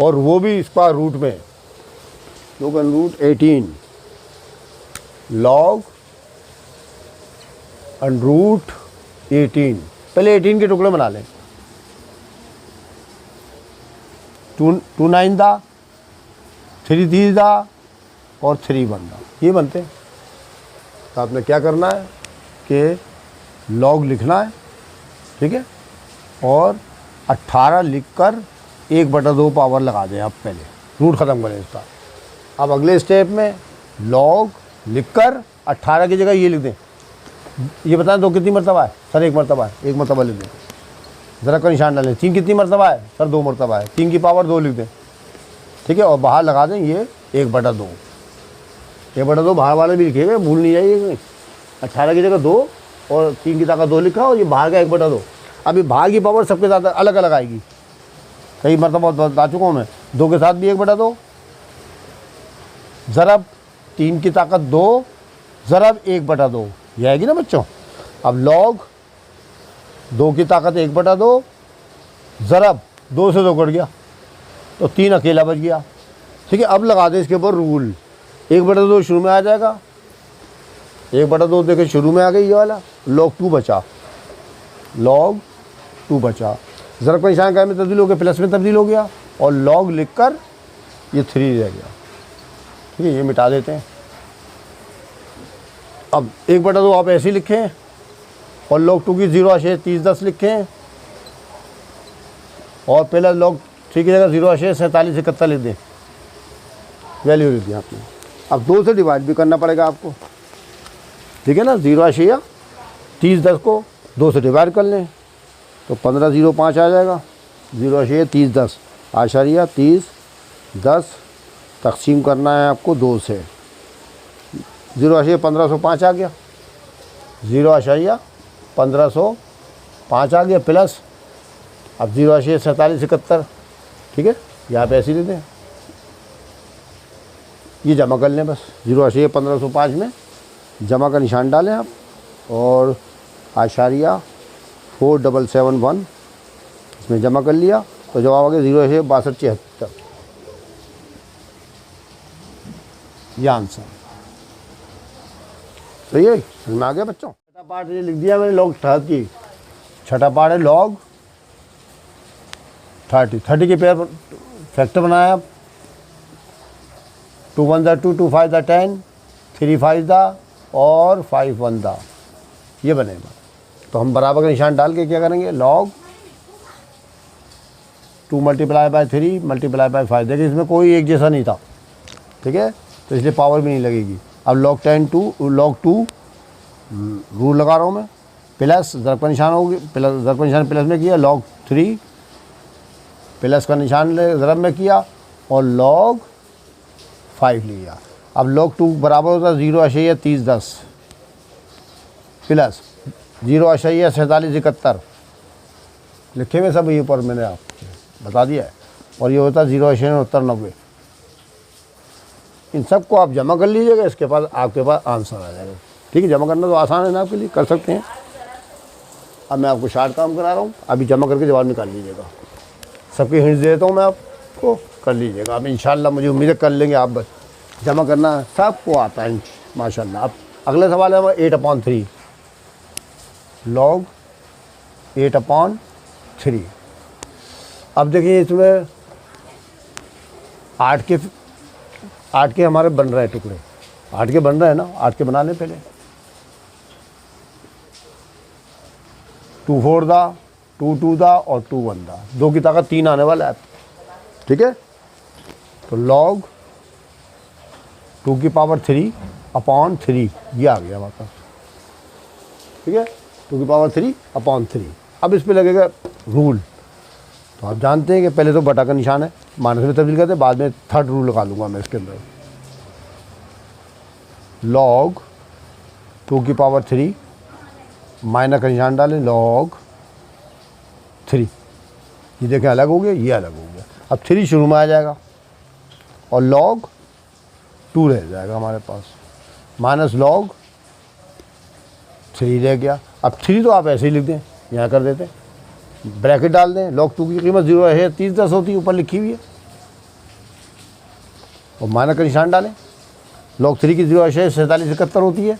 और वो भी इसका रूट में, log 18 log √ 18। पहले 18 के टुकड़े बना लें, 2 9 दा, 3 3 दा और 3 1 दा, ये बनते हैं। तो आपने क्या करना है कि log लिखना है, ठीक है, और 18 लिखकर 1/2 पावर लगा दें आप, पहले रूट ख़त्म करें इसका। अब अगले स्टेप में log लिखकर 18 की जगह ये लिख दें, ये बताएं 2 कितनी मरतबा है सर, 1 मरतबा है, 1 मरतबा लिख दें, ज़रा का निशान डालें। 3 कितनी मरतबा है सर, 2 मरतबा है, 3 की पावर 2 लिख दें, ठीक है, और बाहर लगा दें ये 1/2, 1/2 बाहर वाले भी लिखिएगा, भूल नहीं जाइए। 18 की जगह 2 और 3 की ताकत 2 लिखा और ये बाहर का 1/2। अभी बाहर की पावर सबके साथ अलग अलग आएगी, कई मरतबा बता चुका हूँ मैं। 2 के साथ भी 1/2 ज़रब 3 की ताकत 2 ज़रब 1/2 ये आएगी ना बच्चों। अब log 2 की ताकत 1/2 ज़रब 2 से 2 कट गया तो 3 अकेला बच गया, ठीक है, अब लगा दें इसके ऊपर रूल। 1/2 शुरू में आ जाएगा, 1/2 देखें शुरू में आ गई ये वाला, log 2 बचा, log 2 बचा, ज़रब का निशान क्या में तब्दील हो गया, प्लस में तब्दील हो गया, और log लिखकर ये 3 रह गया। ठीक है, ये मिटा देते हैं। अब 1/2 आप ऐसे ही लिखें और log 2 की 0.3010 लिखें, और पहला log 3 की जगह 0.4771 लिख दें, वैल्यू लिख दी आपने। अब 2 से डिवाइड भी करना पड़ेगा आपको, ठीक है ना। 0.3010 को 2 से डिवाइड कर लें तो 1505 आ जाएगा। 0.3010 आशारिया 3010 तकसीम करना है आपको 2 से, 0.1505 आ गया, 0.1505 आ गया प्लस अब 0.4771। ठीक है, यहाँ पे ऐसे ही दे दें, ये जमा कर लें बस। 0.1505 में जमा का निशान डालें आप, और आशारिया 4771 इसमें जमा कर लिया तो जवाब आ गया 0.6276। ये आंसर सही है, समझ में आ गया बच्चों। छठा पार्ट ये लिख दिया मैंने log 30, छठा पार्ट है log 30 के पेयर फैक्टर बनाया आप, 2 1 2 2 5 10 3 5 और 5 1 ये बनेगा। तो हम बराबर का निशान डाल के क्या करेंगे, log 2 × 3 × 5। देखिए इसमें कोई एक जैसा नहीं था, ठीक है, तो इसलिए पावर भी नहीं लगेगी। अब log 2 रूल लगा रहा हूँ मैं, प्लस ज़रब का निशान होगी, प्लस ज़रब का निशान प्लस में किया, log 3 प्लस का निशान ज़रब में किया और log 5 लिया। अब log 2 बराबर होता है 0.3010 प्लस 0.4771 लिखे हुए सब ये पर मैंने आपको बता दिया है, और ये होता है 0.6990। इन सब को आप जमा कर लीजिएगा, इसके पास आपके पास आंसर आ जाएगा। ठीक है, जमा करना तो आसान है ना आपके लिए, कर सकते हैं। अब मैं आपको शार्ट काम करा रहा हूँ, अभी जमा करके जवाब निकाल लीजिएगा। सबकी हिंट्स देता हूँ मैं आपको, कर लीजिएगा। अब इंशाल्लाह मुझे उम्मीद है कर लेंगे आप, बस जमा करना सबको आता है माशाल्लाह। अब अगला सवाल है हमारा 8/3, log 8/3। अब देखिए इसमें 8 के हमारे बन रहे हैं टुकड़े, 8 के बन रहे हैं ना, 8 के बना लें पहले। 2 4 2 2 और 2 1 2 की ताकत 3 आने वाला है। ठीक है, तो log 2 की पावर 3/3 ये आ गया हमारे पास। ठीक है, 2 की पावर 3/3। अब इस पे लगेगा रूल, तो आप जानते हैं कि पहले तो बटा का निशान है, माइनस में तब्दील करते हैं, बाद में थर्ड रूल लगा लूँगा मैं इसके अंदर। log 2 की पावर 3 माइनस का निशान डालें, log 3। ये देखें अलग हो गया, ये अलग हो गया। अब 3 शुरू में आ जाएगा और log 2 रह जाएगा हमारे पास, माइनस log 3 रह गया। अब 3 तो आप ऐसे ही लिख दें, यहाँ कर देते हैं, ब्रैकेट डाल दें। log 2 की कीमत 0.3010 होती है, ऊपर लिखी हुई है, और माइनस का निशान डालें। log 3 की 0.4771 होती है,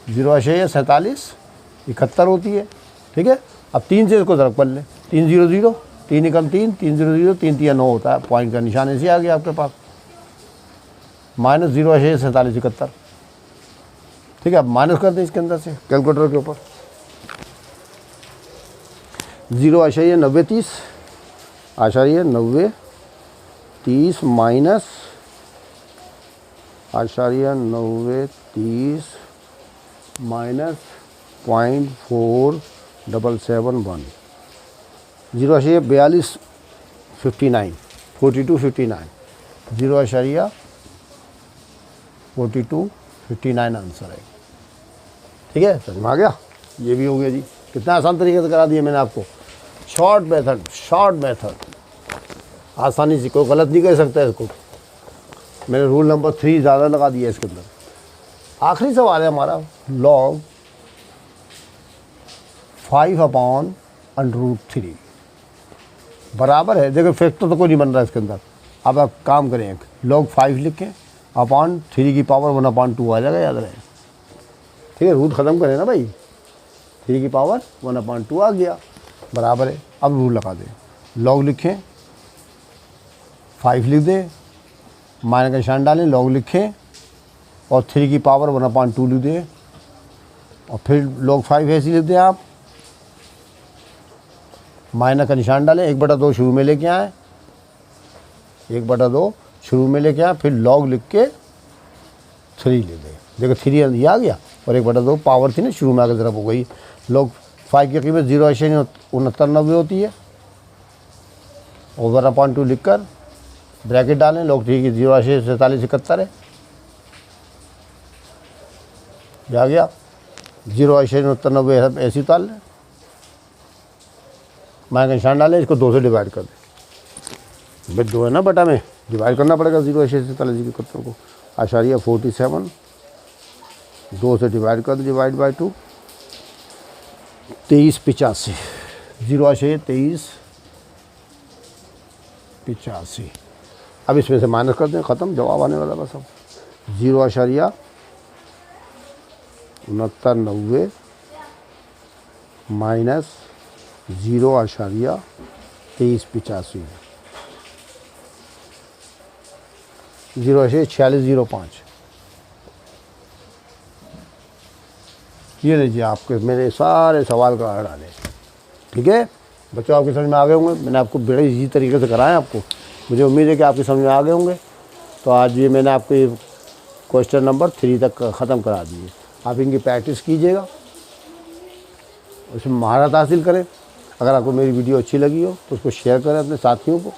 0.4771 होती है। ठीक है, अब 3 से इसको ज़रब कर लें, 3 0 0, 3 एकम 3, 3 0 0, 3 3 9 होता है, पॉइंट का निशान ऐसे आ गया आपके पास, माइनस 0.4771। ठीक है, अब माइनस कर दें इसके अंदर से कैलकुलेटर के ऊपर, 0.9030 आशारिया 9030 माइनस आशारिया 9030 माइनस 0.4771, 0.4259 4259, 0.4259 आंसर है। ठीक है, समझ में आ गया, ये भी हो गया जी। कितना आसान तरीके से करा दिया मैंने आपको, शॉर्ट मेथड, आसानी से, कोई गलत नहीं कर सकता इसको। मैंने रूल नंबर 3 ज़्यादा लगा दिया इसके अंदर। आखिरी सवाल है हमारा, log 5/√3 बराबर है, देखो फैक्टर तो कोई नहीं बन रहा इसके अंदर। अब आप काम करें, log 5 लिखें अपॉन 3 की पावर 1/2 आ जाएगा, याद रहे। ठीक है, रूट ख़त्म करें ना भाई, 3 की पावर 1/2 आ गया, बराबर है। अब रूट लगा दें, लॉग लिखें 5 लिख दें, माइनस का निशान डालें, लॉग लिखें और 3 की पावर 1/2 लिख दें और फिर log 5 ऐसे लिख दें आप, माइनस का निशान डालें, 1/2 शुरू में लेके आए, 1/2 शुरू में लेके आए, फिर log लिख के 3 लिख दें। देखो 3 ये आ गया और 1/2 पावर थी ना शुरू में आकर ज़रा हो गई। log 5 की कीमत 0.69 होती है, और 1/2 लिख कर ब्रैकेट डालें, log 3 की 0.4771 है, आ गया 0.69 ऐसी उतार लें, माइनस का निशान डालें, इसको 2 से डिवाइड कर दें। भाई 2 है ना बटा में, डिवाइड करना पड़ेगा 0.4771 को। आशारिया 47 2 से डिवाइड कर दो, डिवाइड बाई 2, 2385 0.2385। अब इसमें से माइनस कर दें, ख़त्म, जवाब आने वाला बस। अब 0.69 माइनस 0.2385 0.4605। ये लीजिए आपके मेरे सारे सवाल का हल डाले। ठीक है बच्चों, आपकी समझ में आ गए होंगे। मैंने आपको बड़े इजी तरीके से कराया आपको, मुझे उम्मीद है कि आपकी समझ में आ गए होंगे। तो आज ये मैंने आपको क्वेश्चन नंबर 3 तक ख़त्म करा दिए। आप इनकी प्रैक्टिस कीजिएगा, उसमें महारत हासिल करें। अगर आपको मेरी वीडियो अच्छी लगी हो तो उसको शेयर करें अपने साथियों को,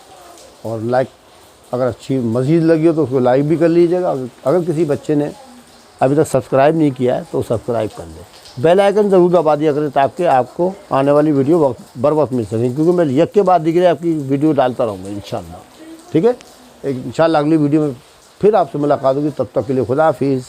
और लाइक अगर अच्छी मज़ीद लगी हो तो उसको लाइक भी कर लीजिएगा। अगर किसी बच्चे ने अभी तक सब्सक्राइब नहीं किया है तो सब्सक्राइब कर ले, बेल आइकन ज़रूर दबा दिया करें ताकि आपको आने वाली वीडियो बर वक्त मिल सके, क्योंकि मैं यक के बाद दिख आपकी वीडियो डालता रहूँगा इंशाल्लाह। ठीक है, इंशाल्लाह अगली वीडियो में फिर आपसे मुलाकात होगी। तब तक के लिए खुदा हाफिज़।